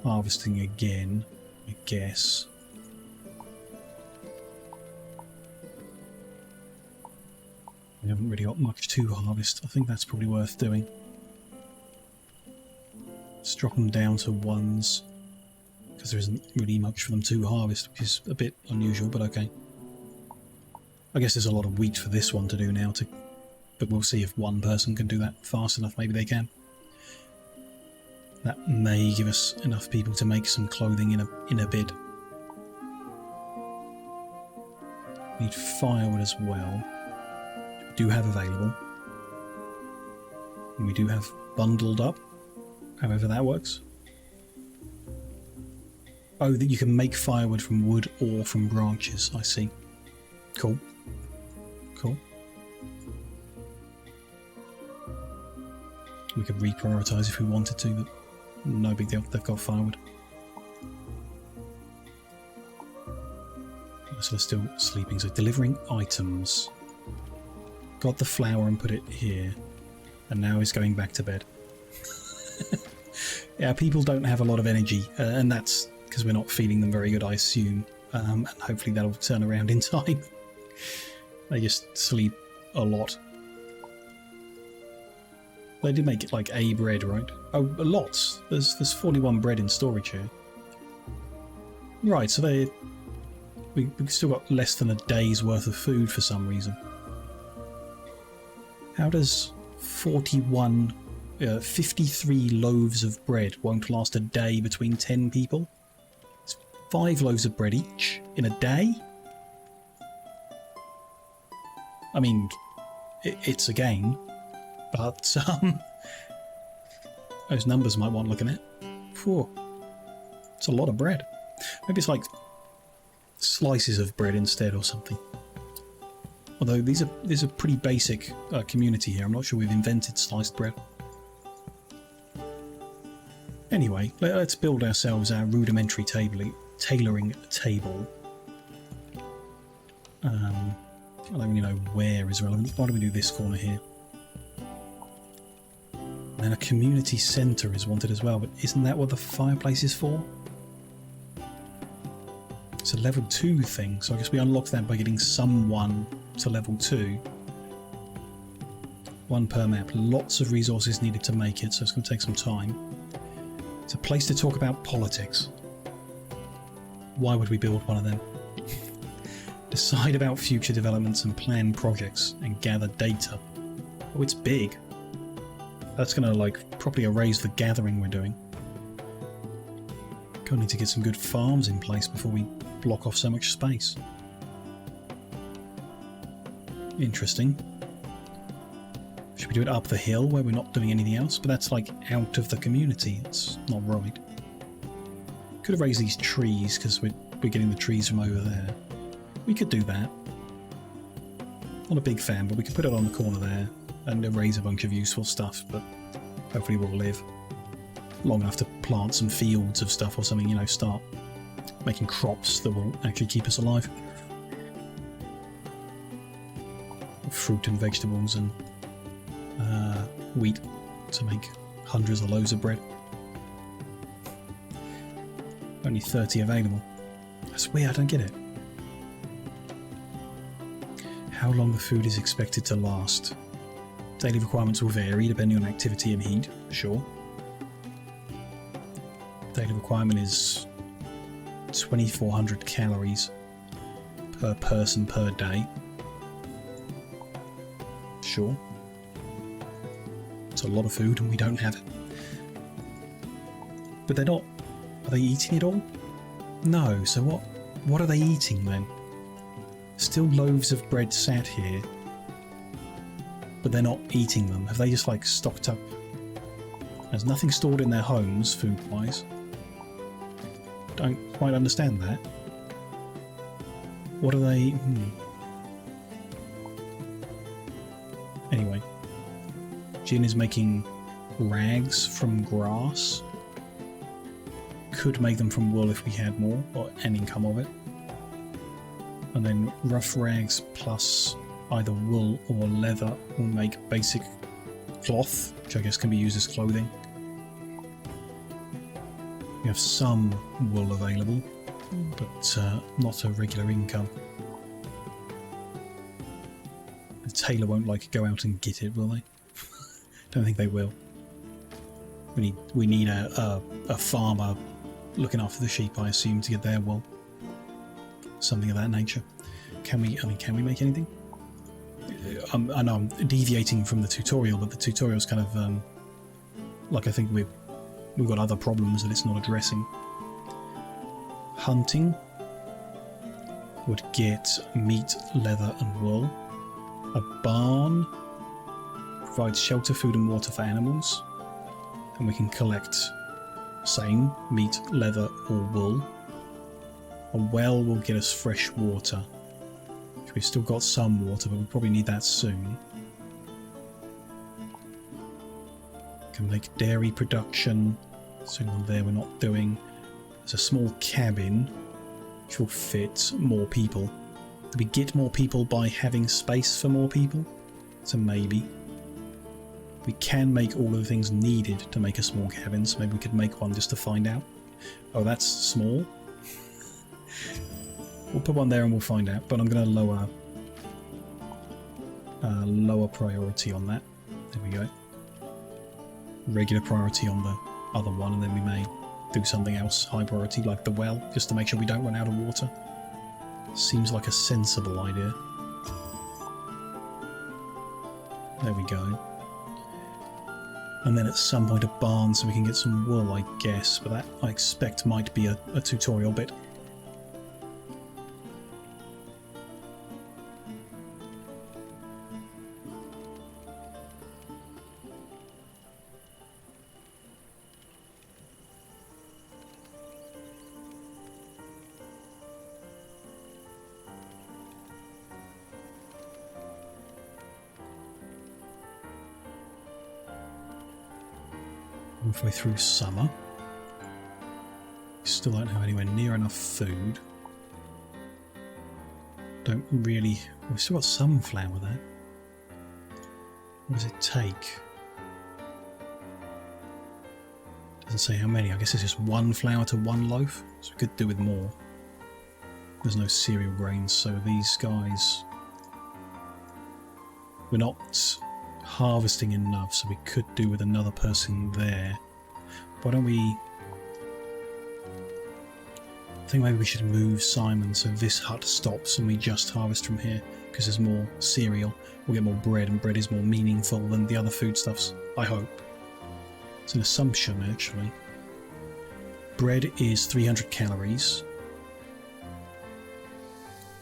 harvesting again, I guess. We haven't really got much to harvest. I think that's probably worth doing. Let's drop them down to ones, because there isn't really much for them to harvest, which is a bit unusual, but okay. I guess there's a lot of wheat for this one to do now, but we'll see if one person can do that fast enough. Maybe they can. That may give us enough people to make some clothing in a bit. Need firewood as well. We do have available. And we do have bundled up. However that works. Oh, that you can make firewood from wood or from branches. I see. Cool. Cool. We could reprioritise if we wanted to, but no big deal. They've got firewood. So they're still sleeping. So delivering items. Got the flour and put it here. And now he's going back to bed. Yeah, people don't have a lot of energy, and that's because we're not feeding them very good, I assume. And hopefully that'll turn around in time. They just sleep a lot. They did make it like a bread, right? Oh, lots. There's 41 bread in storage here. Right, so we've still got less than a day's worth of food for some reason. How does 53 loaves of bread won't last a day between 10 people? It's 5 loaves of bread each in a day? I mean, it's a game, but those numbers might want looking at. Phew, it's a lot of bread. Maybe it's like slices of bread instead or something. Although these are pretty basic community here. I'm not sure we've invented sliced bread. Anyway, let's build ourselves our rudimentary tailoring table. I don't really know where is relevant. Why don't we do this corner here? And then a community centre is wanted as well, but isn't that what the fireplace is for? It's a level 2 thing, so I guess we unlock that by getting someone to level 2. 1 per map. Lots of resources needed to make it, so it's going to take some time. It's a place to talk about politics. Why would we build one of them? Decide about future developments and plan projects and gather data. Oh, it's big. That's going to like properly erase the gathering we're doing. Gonna need to get some good farms in place before we block off so much space. Interesting. Should we do it up the hill where we're not doing anything else? But that's like out of the community. It's not right. Could have raised these trees because we're getting the trees from over there. We could do that. Not a big fan, but we could put it on the corner there and erase a bunch of useful stuff, but hopefully we'll live long enough to plant some fields of stuff or something, you know, start making crops that will actually keep us alive. Fruit and vegetables and wheat to make hundreds of loaves of bread. Only 30 available. That's weird, I don't get it. How long the food is expected to last. Daily requirements will vary depending on activity and heat, sure. Daily requirement is 2,400 calories per person per day. Sure. It's a lot of food and we don't have it. But they're not... Are they eating it all? No, so what are they eating then? Still loaves of bread sat here, but they're not eating them. Have they just like stocked up? There's nothing stored in their homes, food-wise. Don't quite understand that. What are they... Anyway. Jin is making rags from grass. Could make them from wool if we had more, or an income of it. And then rough rags plus either wool or leather will make basic cloth, which I guess can be used as clothing. We have some wool available, but not a regular income. The tailor won't like go out and get it, will they? Don't think they will. We need a farmer looking after the sheep, I assume, to get their wool. Something of that nature. Can we make anything? I know I'm deviating from the tutorial, but the tutorial's kind of like I think we've got other problems that it's not addressing. Hunting would get meat, leather, and wool. A barn provides shelter, food, and water for animals, and we can collect same meat, leather, or wool. A well will get us fresh water. We've still got some water, but we probably need that soon. Can make dairy production. Something on there we're not doing. There's a small cabin which will fit more people. Do we get more people by having space for more people? It's a maybe. We can make all of the things needed to make a small cabin, so maybe we could make one just to find out. Oh, that's small. We'll put one there and we'll find out, but I'm going to lower priority on that. There we go. Regular priority on the other one, and then we may do something else high priority like the well, just to make sure we don't run out of water. Seems like a sensible idea. There we go. And then at some point a barn so we can get some wool, I guess, but that I expect might be a tutorial bit. Halfway through summer. Still don't have anywhere near enough food. Don't really... We've still got some flour there. What does it take? Doesn't say how many. I guess it's just 1 flour to 1 loaf. So we could do with more. There's no cereal grains, so these guys... We're not harvesting enough, so we could do with another person there. Why don't we... I think maybe we should move Simon so this hut stops and we just harvest from here, because there's more cereal. We'll get more bread, and bread is more meaningful than the other foodstuffs, I hope. It's an assumption, actually. Bread is 300 calories.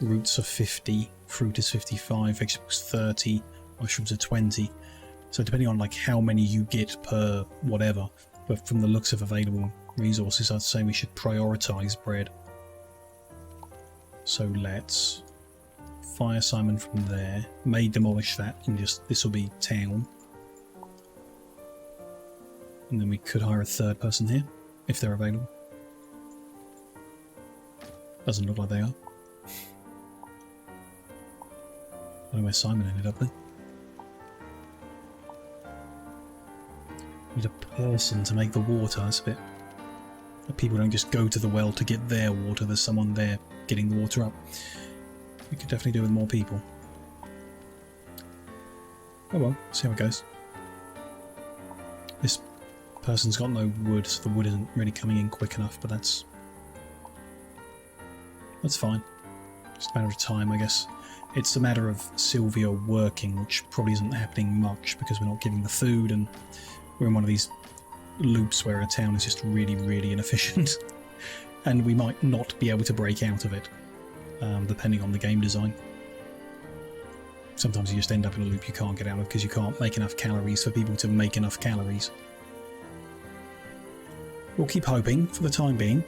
Roots are 50, fruit is 55, vegetables 30, mushrooms are 20. So depending on like how many you get per whatever, but from the looks of available resources, I'd say we should prioritise bread. So let's fire Simon from there, may demolish that, and just this will be town. And then we could hire a 3rd person here, if they're available. Doesn't look like they are. I don't know where Simon ended up then. Need a person to make the water, that's a bit... People don't just go to the well to get their water, there's someone there getting the water up. We could definitely do with more people. Oh well, see how it goes. This person's got no wood, so the wood isn't really coming in quick enough, but that's fine. Just a matter of time, I guess. It's a matter of Sylvia working, which probably isn't happening much because we're not getting the food, and we're in one of these loops where a town is just really, really inefficient. And we might not be able to break out of it, depending on the game design. Sometimes you just end up in a loop you can't get out of because you can't make enough calories for people to make enough calories. We'll keep hoping for the time being.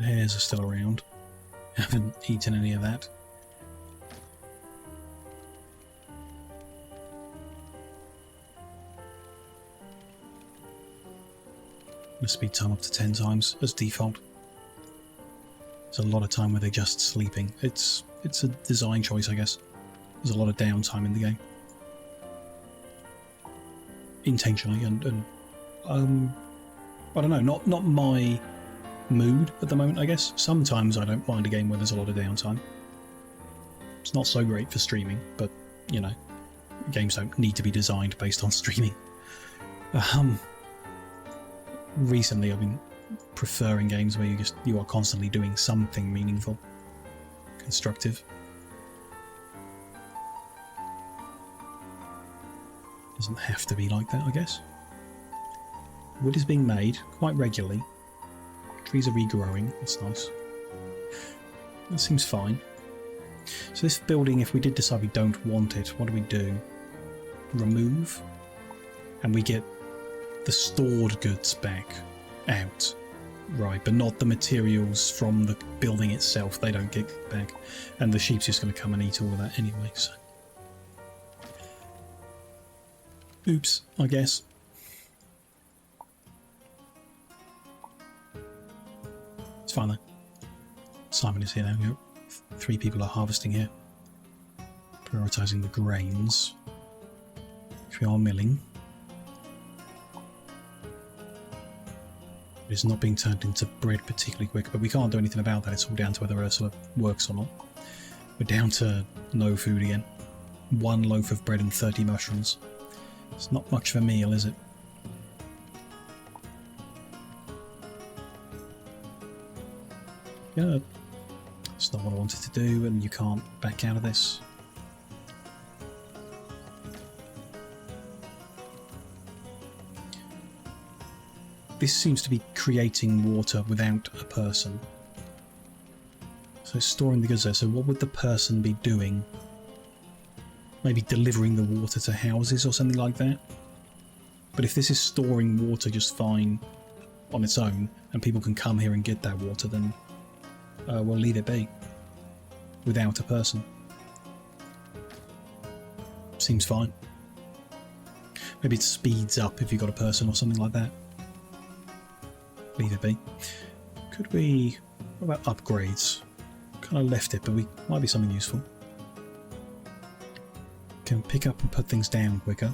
Hares are still around. Haven't eaten any of that. Must speed time up to 10 times as default. There's a lot of time where they're just sleeping. It's a design choice, I guess. There's a lot of downtime in the game. Intentionally, and I don't know, not my mood at the moment, I guess. Sometimes I don't mind a game where there's a lot of downtime. It's not so great for streaming, but, you know, games don't need to be designed based on streaming. Recently I've been preferring games where you are constantly doing something meaningful, constructive. Doesn't have to be like that, I guess. Wood is being made quite regularly. Trees are regrowing, that's nice. That seems fine. So this building, if we did decide we don't want it, what do we do? Remove, and we get the stored goods back out. Right, but not the materials from the building itself, they don't get back. And the sheep's just going to come and eat all of that anyway, so... Oops, I guess. It's fine though. Simon is here now. Yep. 3 people are harvesting here. Prioritising the grains, which we are milling. It's not being turned into bread particularly quick, but we can't do anything about that. It's all down to whether Ursula works or not. We're down to no food again. 1 loaf of bread and 30 mushrooms. It's not much of a meal, is it? Yeah, it's not what I wanted to do, and you can't back out of this. This seems to be creating water without a person. So storing the goods there. So what would the person be doing? Maybe delivering the water to houses or something like that? But if this is storing water just fine on its own, and people can come here and get that water, then we'll leave it be. Without a person. Seems fine. Maybe it speeds up if you've got a person or something like that. Leave it be. Could we What about upgrades? Kind of left it, but we might be something useful. Can pick up and put things down quicker.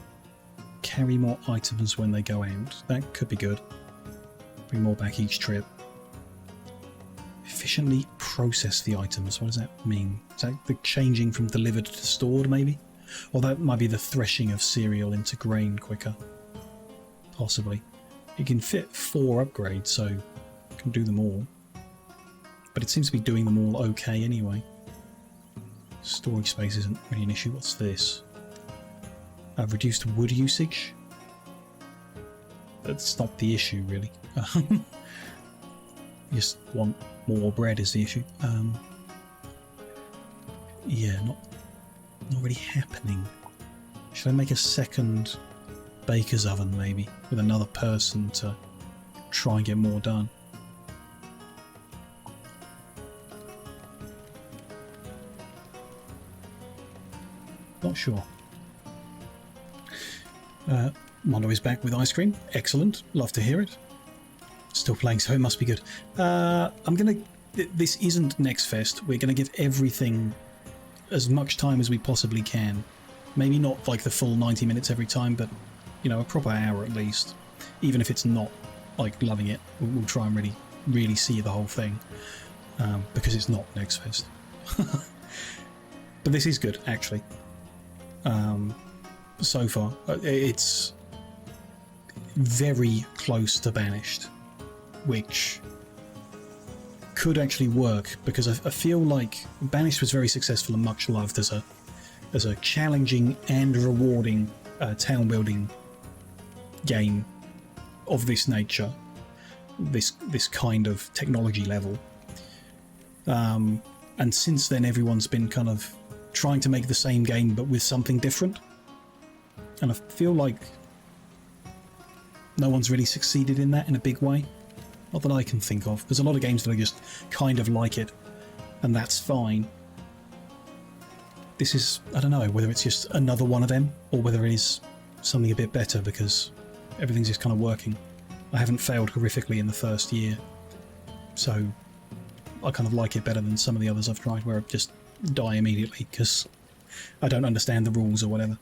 Carry more items when they go out. That could be good. Bring more back each trip. Efficiently process the items. What does that mean? Is that the changing from delivered to stored, maybe? Or that might be the threshing of cereal into grain quicker. Possibly. You can fit 4 upgrades, so you can do them all. But it seems to be doing them all okay anyway. Storage space isn't really an issue. What's this? Reduced wood usage? That's not the issue, really. You just want more bread is the issue. Yeah, not really happening. Should I make a second baker's oven, maybe, with another person to try and get more done? Not sure. Mondo is back with ice cream. Excellent. Love to hear it. Still playing, so it must be good. This isn't Next Fest. We're gonna give everything as much time as we possibly can. Maybe not like the full 90 minutes every time, but you know, a proper hour at least. Even if it's not like loving it, we'll try and really see the whole thing, because it's not Next Fest. But this is good, actually. So far, it's very close to Banished, which could actually work, because I feel like Banished was very successful and much loved as a challenging and rewarding town building game of this nature, this kind of technology level. And since then, everyone's been kind of trying to make the same game but with something different, and I feel like no one's really succeeded in that in a big way. Not that I can think of. There's a lot of games that are just kind of like it, and that's fine. This is, I don't know whether it's just another one of them or whether it is something a bit better, because everything's just kind of working. I haven't failed horrifically in the first year, so I kind of like it better than some of the others I've tried where I just die immediately because I don't understand the rules or whatever.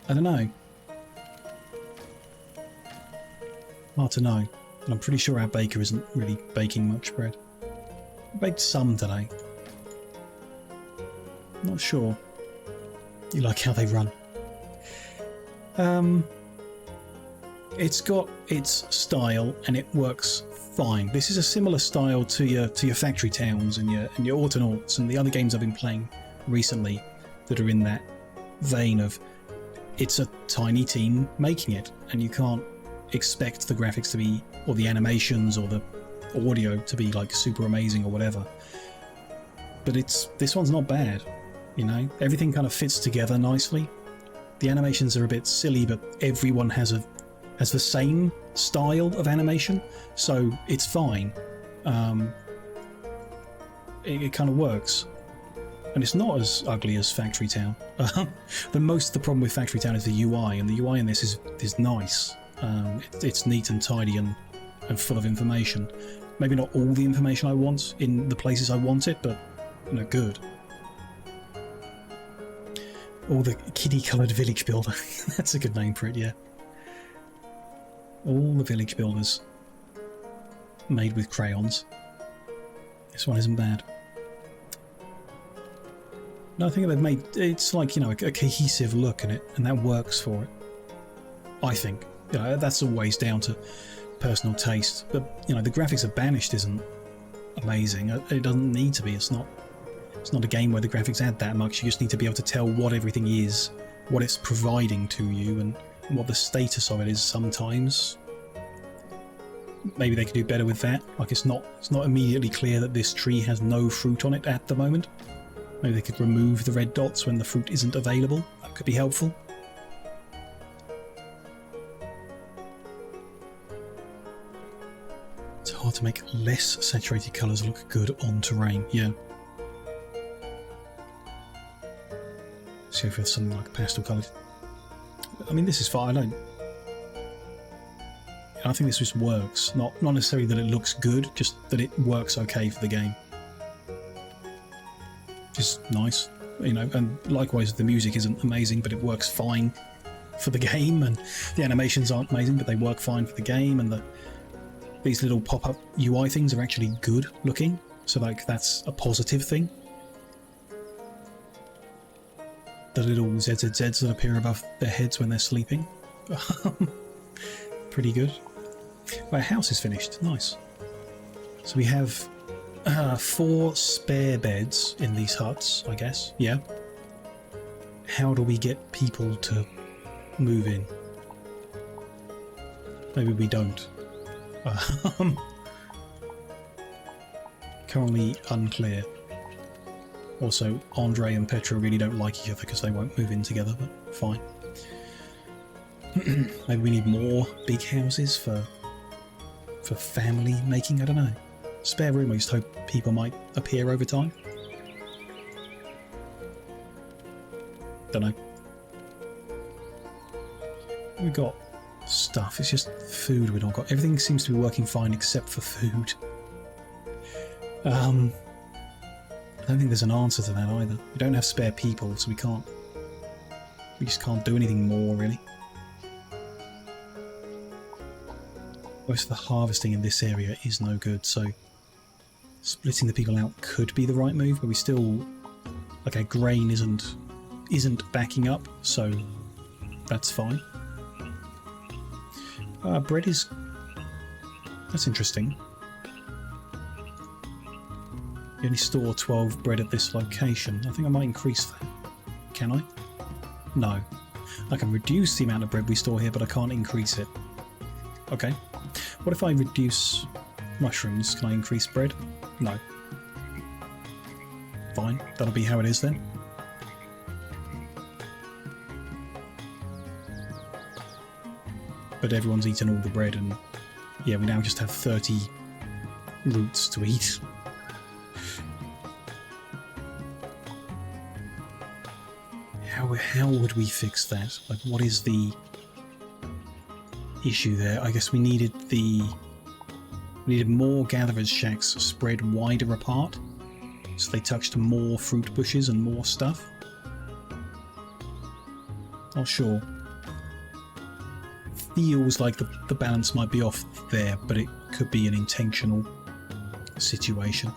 I don't know. Hard to know. But I'm pretty sure our baker isn't really baking much bread. I baked some today. Not sure. You like how they run. It's got its style and it works fine. This is a similar style to your factory towns and your Autonauts and the other games I've been playing recently that are in that vein of it's a tiny team making it, and you can't expect the graphics to be, or the animations or the audio to be like super amazing or whatever. But this one's not bad, you know. Everything kind of fits together nicely. The animations are a bit silly, but everyone has the same style of animation, so it's fine. It kind of works. And it's not as ugly as Factory Town. The problem with Factory Town is the UI, and the UI in this is nice. It's neat and tidy and full of information. Maybe not all the information I want in the places I want it, but you know, good. Or the kiddie-coloured village builder. That's a good name for it, yeah. All the village builders made with crayons. This one isn't bad. No, I think they've made, it's like, you know, a cohesive look in it, and that works for it. I think. You know, that's always down to personal taste, but you know, the graphics of Banished isn't amazing. It doesn't need to be. It's not a game where the graphics add that much. You just need to be able to tell what everything is, what it's providing to you, and what the status of it is sometimes. Maybe they could do better with that. Like it's not immediately clear that this tree has no fruit on it at the moment. Maybe they could remove the red dots when the fruit isn't available. That could be helpful. It's hard to make less saturated colours look good on terrain, yeah. See if we have something like pastel colours. I mean, this is fine. And I think this just works. Not necessarily that it looks good, just that it works okay for the game. Just nice, you know. And likewise, the music isn't amazing, but it works fine for the game. And the animations aren't amazing, but they work fine for the game. And these little pop-up UI things are actually good looking. So like that's a positive thing. The little ZZZs that appear above their heads when they're sleeping. Pretty good. Our house is finished. Nice. So we have 4 spare beds in these huts, I guess. Yeah. How do we get people to move in? Maybe we don't. Currently unclear. Also, Andre and Petra really don't like each other because they won't move in together, but fine. Maybe we need more big houses for family making, I don't know. Spare room, I just hope people might appear over time. Don't know. We've got stuff, it's just food we've not got. Everything seems to be working fine except for food. I don't think there's an answer to that either. We don't have spare people, so we just can't do anything more, really. Most of the harvesting in this area is no good, so splitting the people out could be the right move, but we still, like, our grain isn't backing up, so that's fine. Bread is... that's interesting. You only store 12 bread at this location. I think I might increase that. Can I? No. I can reduce the amount of bread we store here, but I can't increase it. Okay. What if I reduce mushrooms? Can I increase bread? No. Fine. That'll be how it is then. But everyone's eaten all the bread and... yeah, we now just have 30 roots to eat. How would we fix that? Like, what is the issue there? I guess we needed more gatherers' shacks spread wider apart, so they touched more fruit bushes and more stuff. Not sure. Feels like the balance might be off there, but it could be an intentional situation.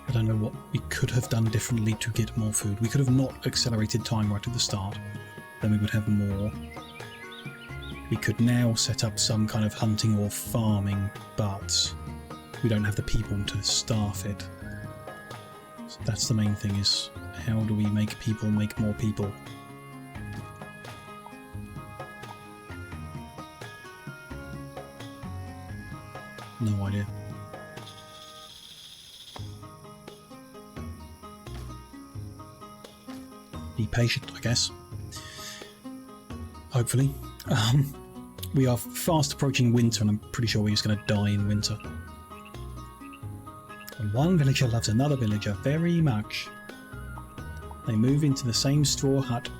I don't know what we could have done differently to get more food. We could have not accelerated time right at the start, then we would have more. We could now set up some kind of hunting or farming, but we don't have the people to staff it. So that's the main thing, is how do we make people make more people? No idea. Be patient, I guess. Hopefully. We are fast approaching winter, and I'm pretty sure we're just going to die in winter. And one villager loves another villager very much. They move into the same straw hut.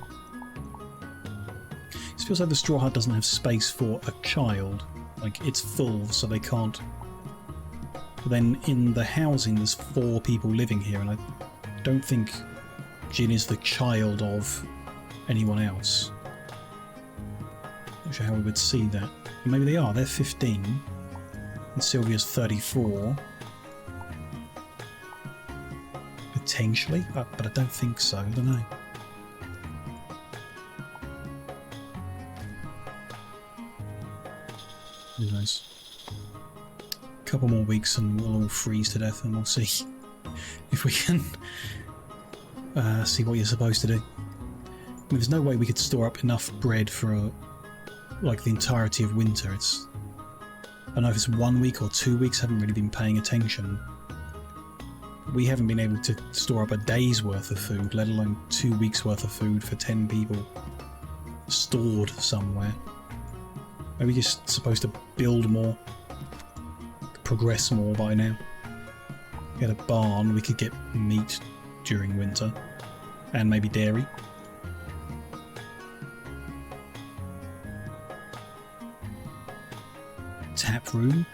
It feels like the straw hut doesn't have space for a child. Like, it's full, so they can't. But then in the housing, there's 4 people living here, and I don't think Jin is the child of anyone else. Not sure how we would see that. Maybe they are. They're 15. And Sylvia's 34. Potentially, but I don't think so. I don't know. Who knows? A couple more weeks and we'll all freeze to death, and we'll see if we can see what you're supposed to do. I mean, there's no way we could store up enough bread for like the entirety of winter. It's, I don't know if it's 1 week or 2 weeks. Haven't really been paying attention. We haven't been able to store up a day's worth of food, let alone 2 weeks worth of food for 10 people stored somewhere. Maybe we're just supposed to build more, progress more by now. Get a barn, we could get meat during winter, and maybe dairy. tap room.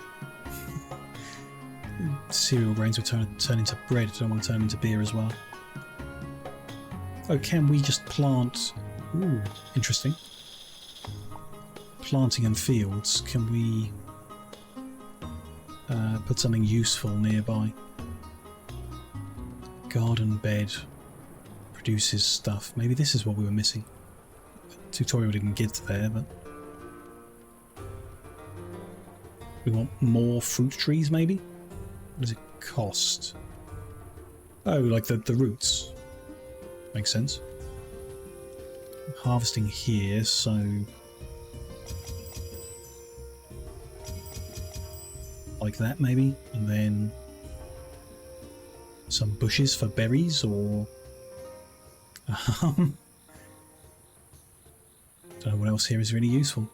Cereal grains will turn into bread. I don't want to turn them into beer as well. Oh, can we just plant... Ooh, interesting. Planting and fields. Can we put something useful nearby? Garden bed produces stuff. Maybe this is what we were missing. The tutorial didn't get there, but... We want more fruit trees, maybe? What does it cost? Oh, like the roots. Makes sense. Harvesting here, so... Like that, maybe? And then... some bushes for berries, or... don't know what else here is really useful.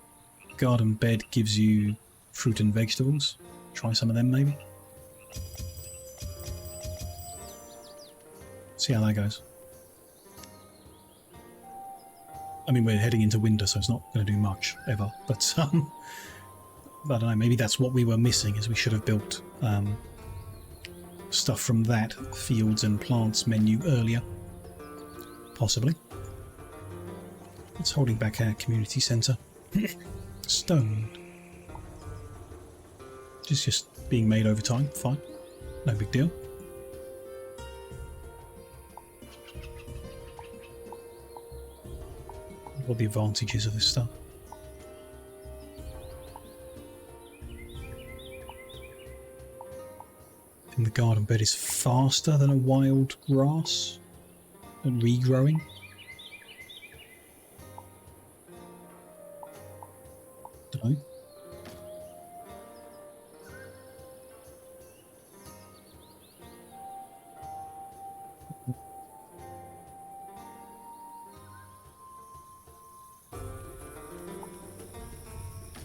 Garden bed gives you fruit and vegetables. Try some of them, maybe? See how that goes. I mean, we're heading into winter, so it's not going to do much, ever. But, I don't know, maybe that's what we were missing, is we should have built stuff from that fields and plants menu earlier. Possibly. It's holding back our community centre. Stone. Just being made over time, fine. No big deal. What are the advantages of this stuff? I think the garden bed is faster than a wild grass and regrowing. Don't know.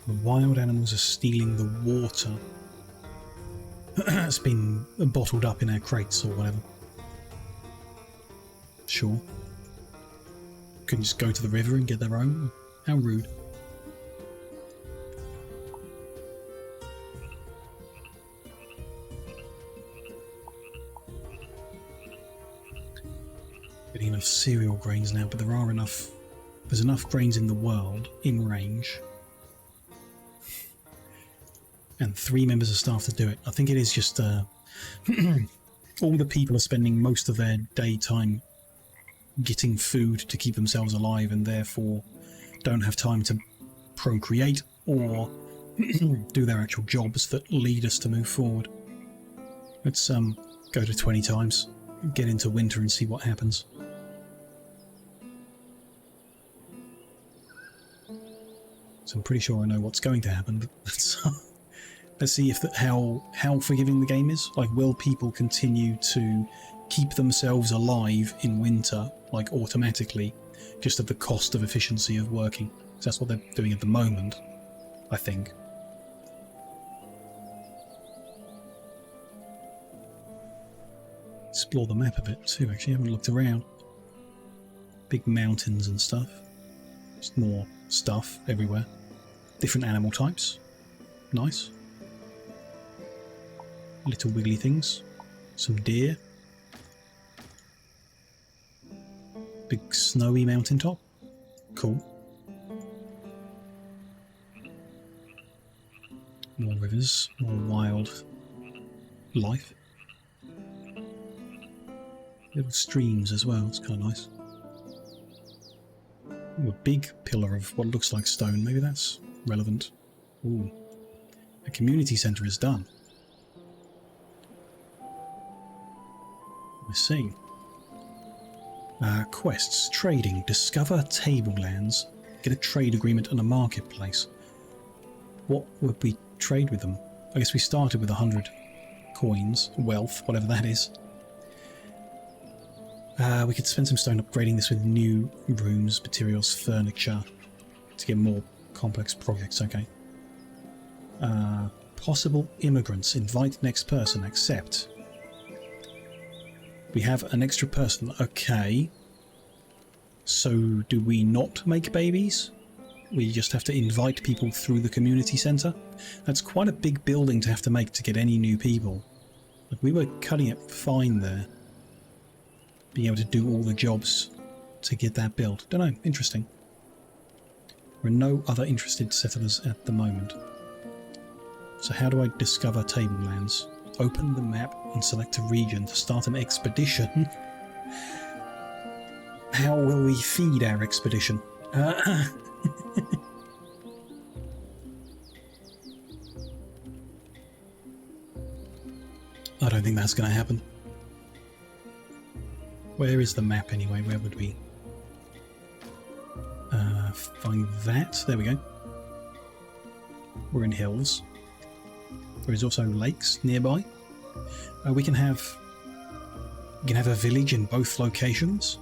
The wild animals are stealing the water. It's been bottled up in our crates or whatever. Sure. Couldn't just go to the river and get their own? How rude. Getting enough cereal grains now, but there's enough grains in the world, in range. And 3 members of staff to do it. I think it is just all the people are spending most of their daytime getting food to keep themselves alive, and therefore don't have time to procreate or do their actual jobs that lead us to move forward. Let's go to 20 times, get into winter and see what happens. So I'm pretty sure I know what's going to happen, but let's see if how forgiving the game is. Like, will people continue to keep themselves alive in winter, like automatically, just at the cost of efficiency of working? Because that's what they're doing at the moment, I think. Explore the map a bit too, actually. I haven't looked around. Big mountains and stuff. Just more stuff everywhere. Different animal types. Nice. Little wiggly things. Some deer. Big snowy mountaintop. Cool. More rivers, more wild life. Little streams as well, it's kind of nice. Ooh, a big pillar of what looks like stone, maybe that's relevant. Ooh. A community centre is done. I see. Quests, trading, discover tablelands, get a trade agreement and a marketplace. What would we trade with them? I guess we started with 100 coins, wealth, whatever that is. We could spend some stone upgrading this with new rooms, materials, furniture to get more complex projects, okay. Possible immigrants, invite next person, accept. We have an extra person, okay. So do we not make babies? We just have to invite people through the community centre. That's quite a big building to have to make to get any new people. Like, we were cutting it fine there. Being able to do all the jobs to get that built. Don't know, interesting. There are no other interested settlers at the moment. So how do I discover tablelands? Open the map and select a region to start an expedition. How will we feed our expedition? I don't think that's going to happen. Where is the map anyway? Where would we find that? There we go. We're in hills. There is also lakes nearby. We can have a village in both locations.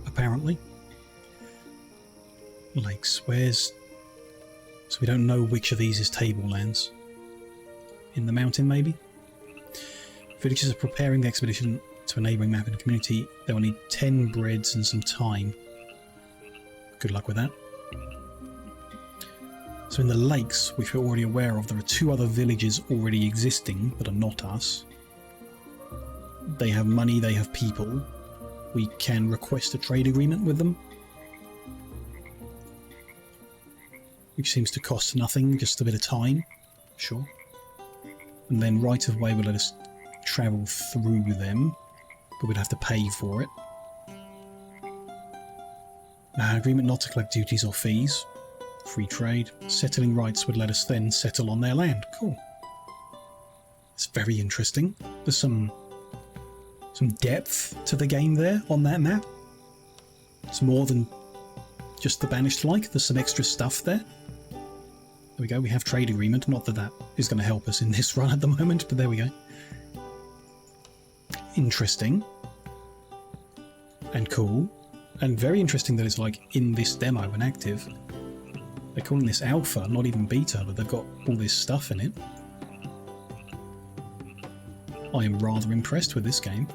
Apparently. Lakes. Where's... So we don't know which of these is tablelands. In the mountain, maybe? Villages are preparing the expedition to a neighbouring map and community. They will need 10 breads and some time. Good luck with that. So in the lakes, which we're already aware of, there are 2 other villages already existing that are not us. They have money, they have people. We can request a trade agreement with them, which seems to cost nothing, just a bit of time. Sure. And then right of way will let us travel through them, but we'd have to pay for it. Agreement not to collect duties or fees. Free trade. Settling rights would let us then settle on their land. Cool. It's very interesting. There's some depth to the game there on that map. It's more than just the banished like. There's some extra stuff there. There we go. We have trade agreement. Not that that is going to help us in this run at the moment, but there we go. Interesting. And cool. And very interesting that it's like in this demo and active. They're calling this alpha, not even beta, but they've got all this stuff in it. I am rather impressed with this game.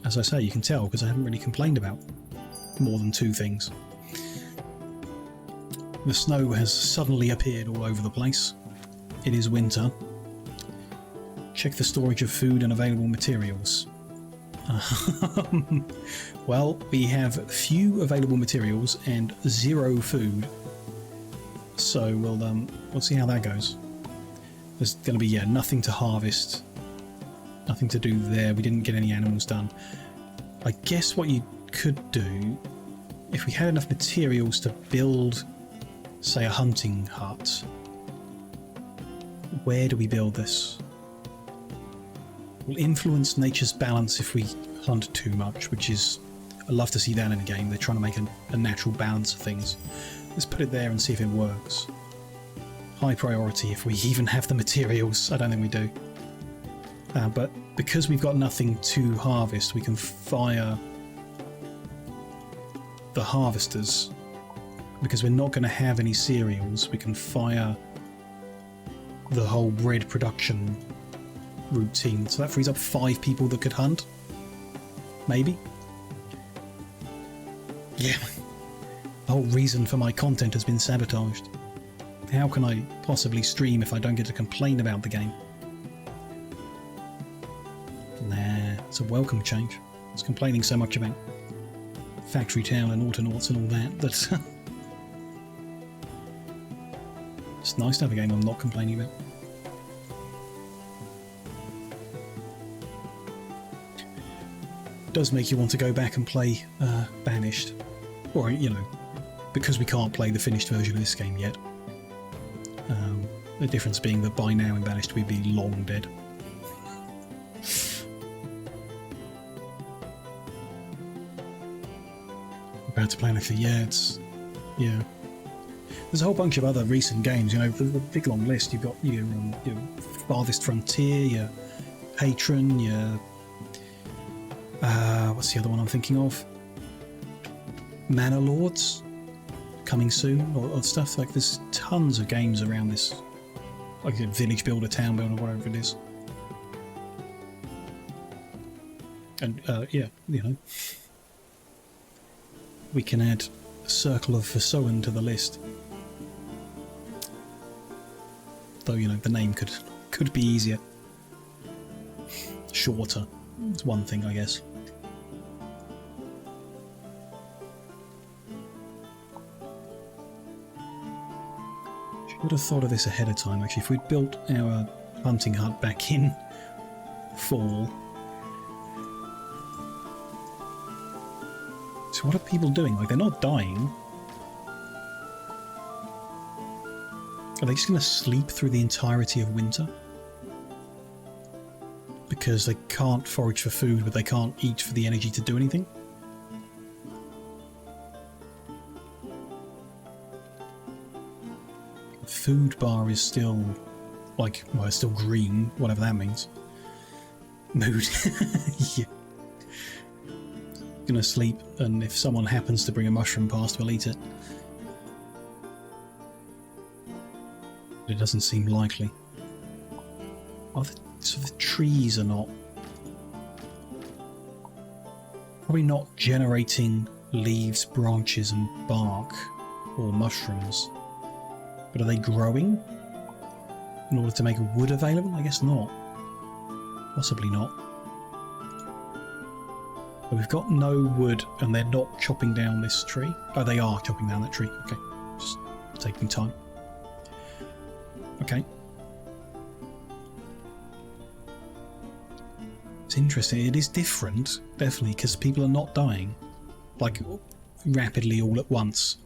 As I say, you can tell because I haven't really complained about more than 2 things. The snow has suddenly appeared all over the place. It is winter. Check the storage of food and available materials. Well, we have few available materials and 0 food. So we'll see how that goes. There's going to be, yeah, nothing to harvest. Nothing to do there. We didn't get any animals done. I guess what you could do, if we had enough materials to build, say, a hunting hut. Where do we build this? We'll influence nature's balance if we hunt too much, which is... I love to see that in a game. They're trying to make a natural balance of things. Let's put it there and see if it works. High priority if we even have the materials. I don't think we do. But because we've got nothing to harvest, we can fire the harvesters. Because we're not going to have any cereals, we can fire the whole bread production routine. So that frees up 5 people that could hunt. Maybe. Yeah. The whole reason for my content has been sabotaged. How can I possibly stream if I don't get to complain about the game? Nah, it's a welcome change. I was complaining so much about Factory Town and Autonauts and all that, that it's nice to have a game I'm not complaining about. Does make you want to go back and play Banished. Or, you know, because we can't play the finished version of this game yet. The difference being that by now in Banished we'd be long dead. About to play anything, yeah, it's... yeah. There's a whole bunch of other recent games, you know, the big long list. You've got your Farthest Frontier, your Patron, your... what's the other one I'm thinking of? Manor Lords? Coming soon, or stuff like there's tons of games around this. Like a village builder, town builder, whatever it is. And, yeah, you know. we can add Circle of Versoen to the list. Though, you know, the name could be easier. Shorter. It's one thing, I guess. Should have thought of this ahead of time, actually. If we'd built our hunting hut back in fall. So what are people doing? Like, they're not dying. Are they just going to sleep through the entirety of winter? Because they can't forage for food, but they can't eat for the energy to do anything? The food bar is still, like, well, it's still green, whatever that means. Mood. Yeah. Gonna sleep, and if someone happens to bring a mushroom past, we'll eat it. But it doesn't seem likely. So the trees are not... probably not generating leaves, branches and bark, or mushrooms. But are they growing? In order to make wood available? I guess not. Possibly not. But we've got no wood, and they're not chopping down this tree. Oh, they are chopping down that tree. Okay. Just taking time. Okay. It's interesting. It is different, definitely, because people are not dying, like, rapidly all at once,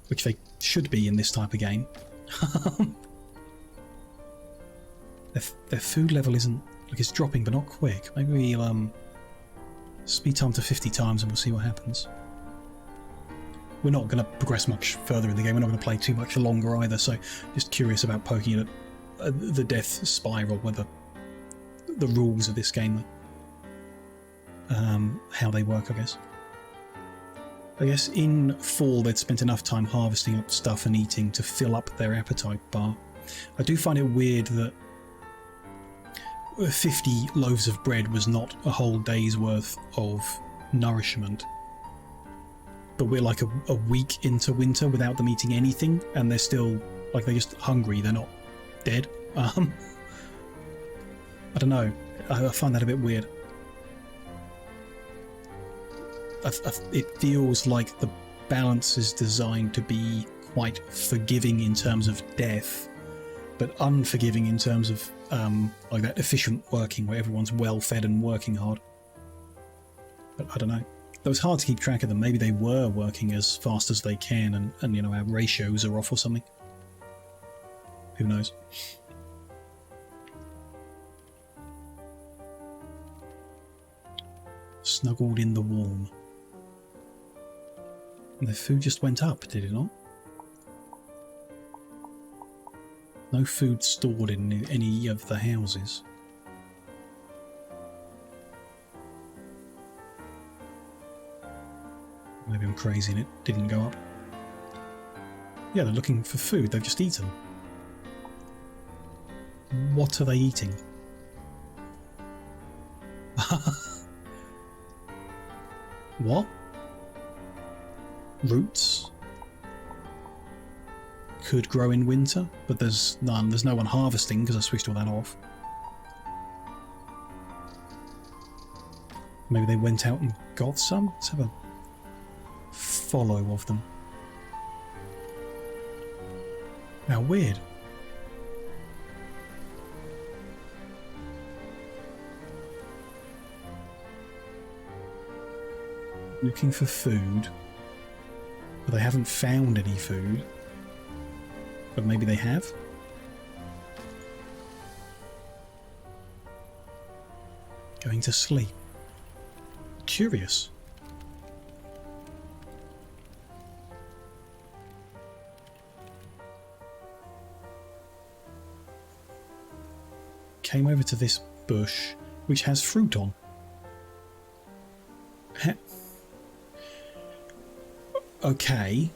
which they should be in this type of game. Their food level isn't, like, it's dropping, but not quick. Maybe we'll speed time to 50 times and we'll see what happens. We're not going to progress much further in the game. We're not going to play too much longer either, so just curious about poking at the death spiral, whether the rules of this game, how they work, I guess. I guess in fall they'd spent enough time harvesting up stuff and eating to fill up their appetite bar. I do find it weird that 50 loaves of bread was not a whole day's worth of nourishment. But we're like a week into winter without them eating anything, and they're still, like, they're just hungry, they're not dead. I don't know, I find that a bit weird. It feels like the balance is designed to be quite forgiving in terms of death, but unforgiving in terms of like that efficient working where everyone's well fed and working hard. But I don't know. It was hard to keep track of them. Maybe they were working as fast as they can, and you know, our ratios are off or something. Who knows? Snuggled in the warm. And the food just went up, did it not? No food stored in any of the houses. Maybe I'm crazy and it didn't go up. Yeah, they're looking for food. They've just eaten. What are they eating? What? Roots? Could grow in winter, but there's none. There's no one harvesting because I switched all that off. Maybe they went out and got some? Let's have a follow of them. How weird. Looking for food, but they haven't found any food. But maybe they have? Going to sleep. Curious. Came over to this bush, which has fruit on. Okay.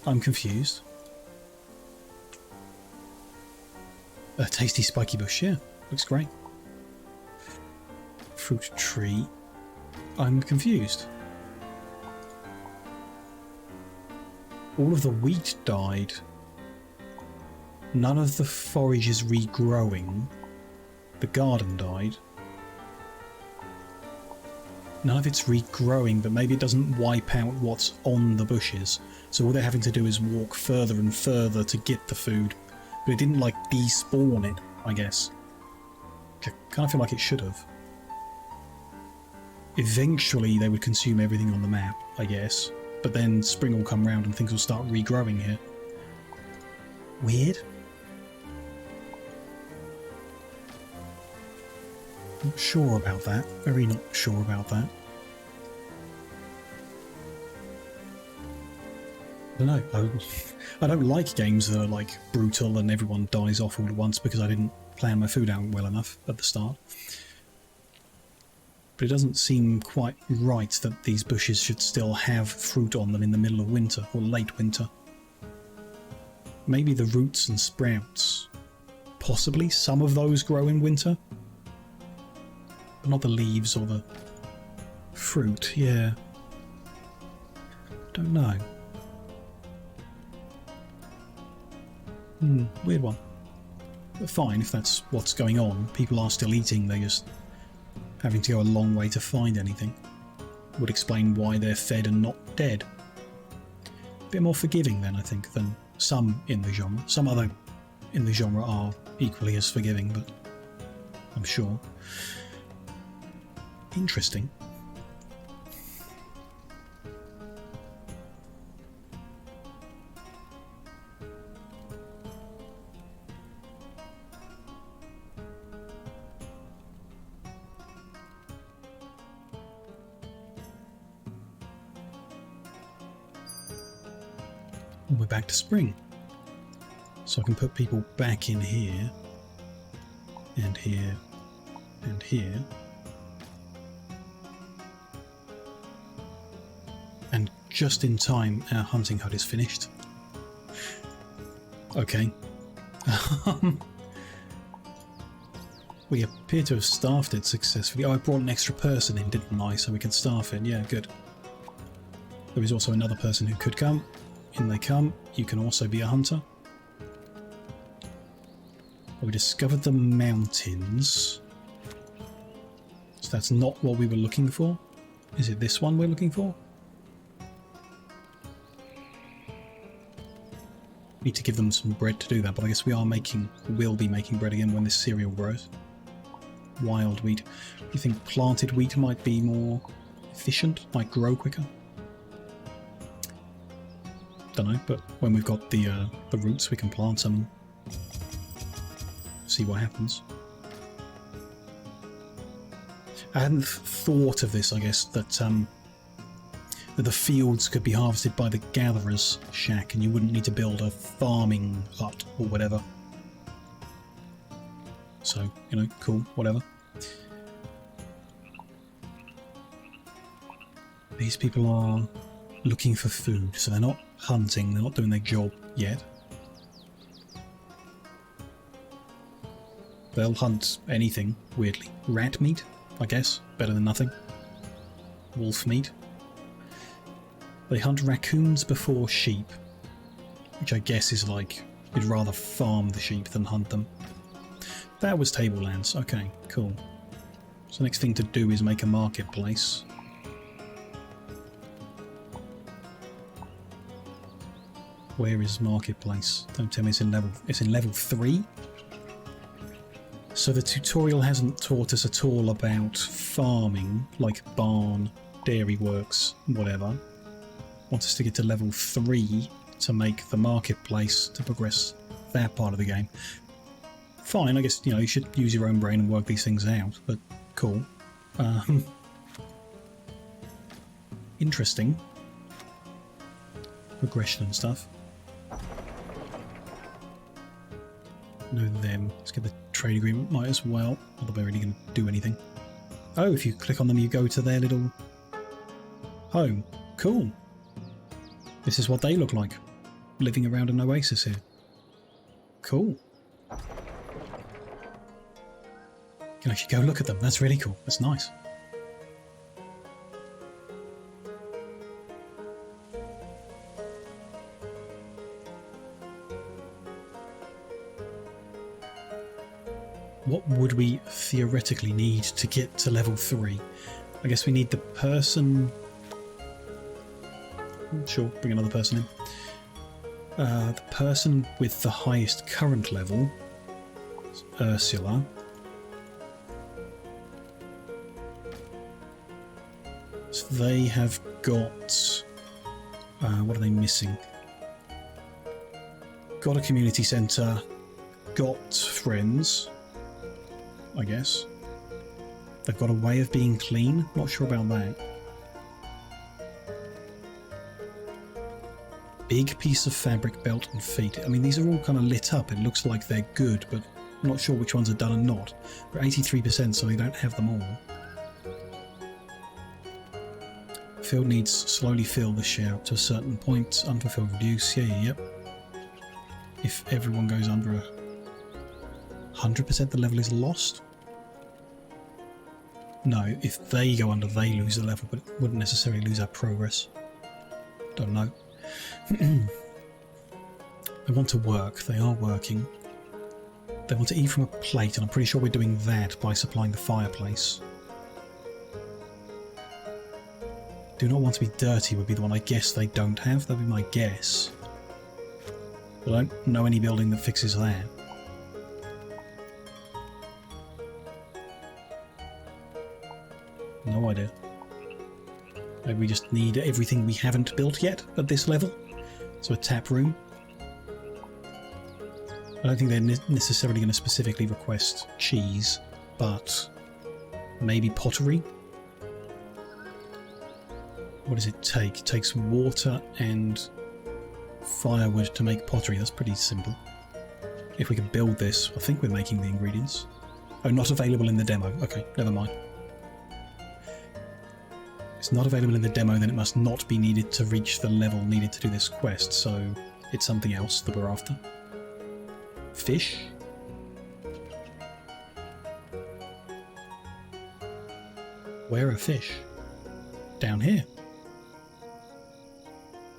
I'm confused. A tasty spiky bush, yeah. Looks great. Fruit tree. I'm confused. All of the wheat died. None of the forage is regrowing. The garden died. None of it's regrowing, but maybe it doesn't wipe out what's on the bushes. So all they're having to do is walk further and further to get the food. But it didn't, like, despawn it, I guess. I kind of feel like it should have. Eventually they would consume everything on the map, I guess. But then spring will come round and things will start regrowing here. Weird. Not sure about that. Very not sure about that. I don't know. I don't like games that are like brutal and everyone dies off all at once because I didn't plan my food out well enough at the start. But it doesn't seem quite right that these bushes should still have fruit on them in the middle of winter or late winter. Maybe the roots and sprouts. Possibly some of those grow in winter. But not the leaves or the fruit, yeah. Don't know. Weird one. But fine, if that's what's going on. People are still eating, they're just having to go a long way to find anything. Would explain why they're fed and not dead. A bit more forgiving then, I think, than some in the genre. Some other in the genre are equally as forgiving, but I'm sure. Interesting. And we're back to spring. So I can put people back in here, and here, and here. And just in time, our hunting hut is finished. Okay. We appear to have staffed it successfully. Oh, I brought an extra person in, didn't I? So we can staff it. Yeah, good. There is also another person who could come. In they come. You can also be a hunter. We discovered the mountains. So that's not what we were looking for. Is it this one we're looking for? Need to give them some bread to do that, but I guess will be making bread again when this cereal grows. Wild wheat. Do you think planted wheat might be more efficient, might grow quicker? Don't know, but when we've got the roots, we can plant some. See what happens. I hadn't thought of this, I guess, that the fields could be harvested by the gatherer's shack, and you wouldn't need to build a farming hut or whatever. So, you know, cool, whatever. These people are looking for food, so they're not hunting, they're not doing their job yet. They'll hunt anything, weirdly. Rat meat, I guess, better than nothing. Wolf meat. They hunt raccoons before sheep, which I guess is like, you'd rather farm the sheep than hunt them. That was Tablelands, okay, cool. So the next thing to do is make a marketplace. Where is marketplace? Don't tell me it's in level 3? So the tutorial hasn't taught us at all about farming, like barn, dairy works, whatever. Wants us to get to level 3 to make the marketplace to progress that part of the game. Fine, I guess, you know, you should use your own brain and work these things out, but cool. Interesting. Progression and stuff. Know them. Let's get the trade agreement. Might as well. Not that we're really going to do anything. Oh, if you click on them, you go to their little home. Cool. This is what they look like, living around an oasis here. Cool. You can actually go look at them. That's really cool. That's nice. would we theoretically need to get to level 3? I guess we need the person... Sure, bring another person in. The person with the highest current level, Ursula. So they have got... what are they missing? Got a community centre, got friends, I guess. They've got a way of being clean, not sure about that. Big piece of fabric, belt and feet. I mean, these are all kind of lit up. It looks like they're good, but I'm not sure which ones are done and not. We're 83%, so we don't have them all. Field needs slowly fill the share up to a certain point. Unfulfilled reduce. Yep. If everyone goes under 100%, the level is lost? No, if they go under, they lose the level, but it wouldn't necessarily lose our progress. Don't know. They want to work. They are working. They want to eat from a plate, and I'm pretty sure we're doing that by supplying the fireplace. Do not want to be dirty would be the one I guess they don't have. That'd be my guess. But I don't know any building that fixes that. No idea. Maybe we just need everything we haven't built yet at this level. So a tap room. I don't think they're necessarily going to specifically request cheese, but maybe pottery. What does it take? It takes water and firewood to make pottery. That's pretty simple. If we can build this, I think we're making the ingredients. Oh, not available in the demo. Okay, never mind. It's not available in the demo, then it must not be needed to reach the level needed to do this quest, so it's something else that we're after. Fish? Where are fish? Down here.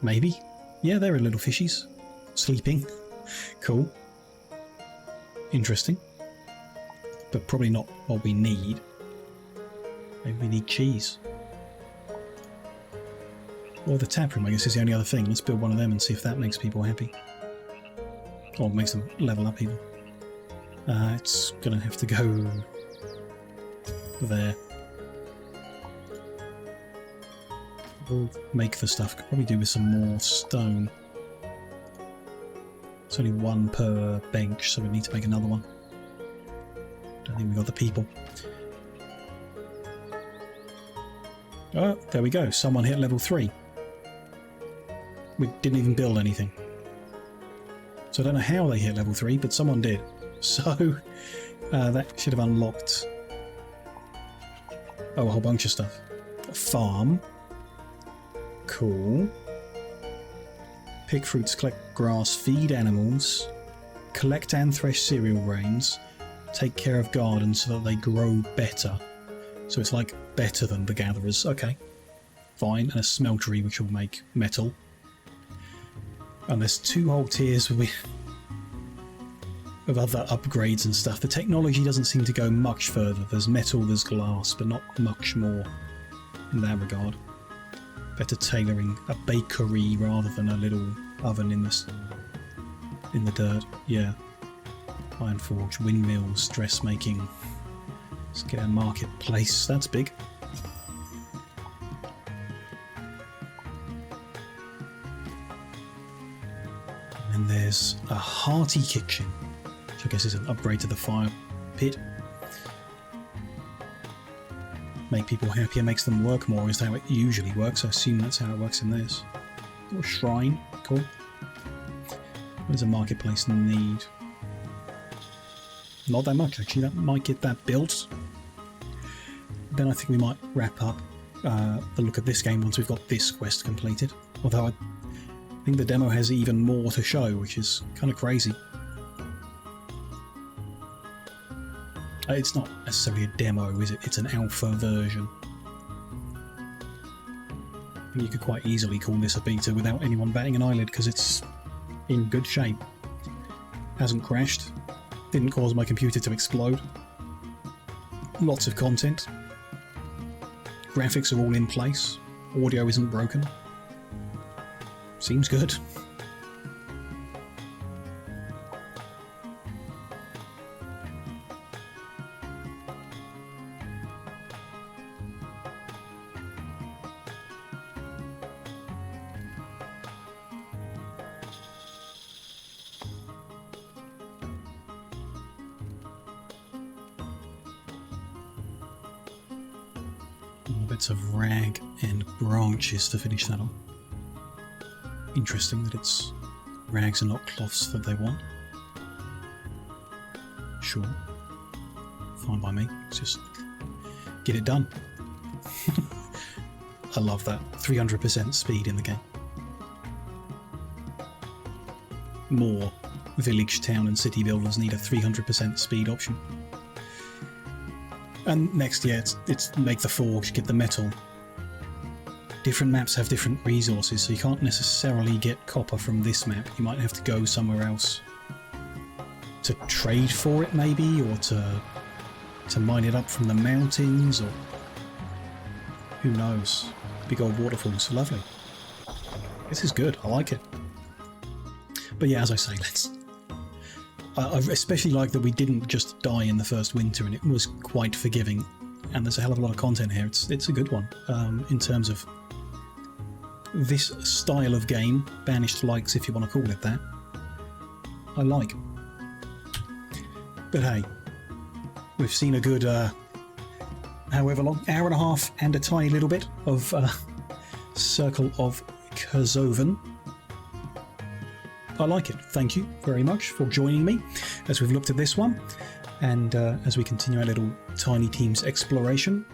Maybe. Yeah, there are little fishies. Sleeping. Cool. Interesting. But probably not what we need. Maybe we need cheese. Or the tap room, I guess, is the only other thing. Let's build one of them and see if that makes people happy. Or makes them level up even. It's gonna have to go there. We'll make the stuff. Could probably do with some more stone. It's only one per bench, so we need to make another one. Don't think we've got the people. Oh, there we go. Someone hit level 3. We didn't even build anything. So I don't know how they hit level 3, but someone did. So that should have unlocked a whole bunch of stuff. A farm. Cool. Pick fruits, collect grass, feed animals, collect and thresh cereal grains, take care of gardens so that they grow better. So it's like better than the gatherers. Okay. Fine. And a smeltery which will make metal. And there's 2 whole tiers of other upgrades and stuff. The technology doesn't seem to go much further. There's metal, there's glass, but not much more in that regard. Better tailoring, a bakery rather than a little oven in the dirt. Yeah. Iron forge, windmills, dressmaking. Let's get a marketplace. That's big. And there's a hearty kitchen, which I guess is an upgrade to the fire pit. Make people happier, makes them work more, is how it usually works. I assume that's how it works in this. Or shrine, cool. What does a marketplace need? Not that much actually, that might get that built. Then I think we might wrap up the look at this game once we've got this quest completed. Although I think the demo has even more to show, which is kind of crazy. It's not necessarily a demo, is it? It's an alpha version. I think you could quite easily call this a beta without anyone batting an eyelid because it's in good shape. Hasn't crashed. Didn't cause my computer to explode. Lots of content. Graphics are all in place. Audio isn't broken. Seems good. Bits of rag and branches to finish that on. Interesting that it's rags and not cloths that they want. Sure. Fine by me. Let's just get it done. I love that. 300% speed in the game. More village, town and city builders need a 300% speed option. And next, yeah, it's make the forge, get the metal. Different maps have different resources, so you can't necessarily get copper from this map. You might have to go somewhere else to trade for it, maybe, or to mine it up from the mountains, or who knows. Big old waterfalls, lovely. This is good, I like it. But yeah, as I say, I especially like that we didn't just die in the first winter, and it was quite forgiving. And there's a hell of a lot of content here. It's a good one in terms of this style of game. Banished likes, if you want to call it that. I like. But hey, we've seen a good however long, hour and a half and a tiny little bit of Circle of Kerzoven. I like it. Thank you very much for joining me as we've looked at this one, and as we continue our little Tiny Teams exploration.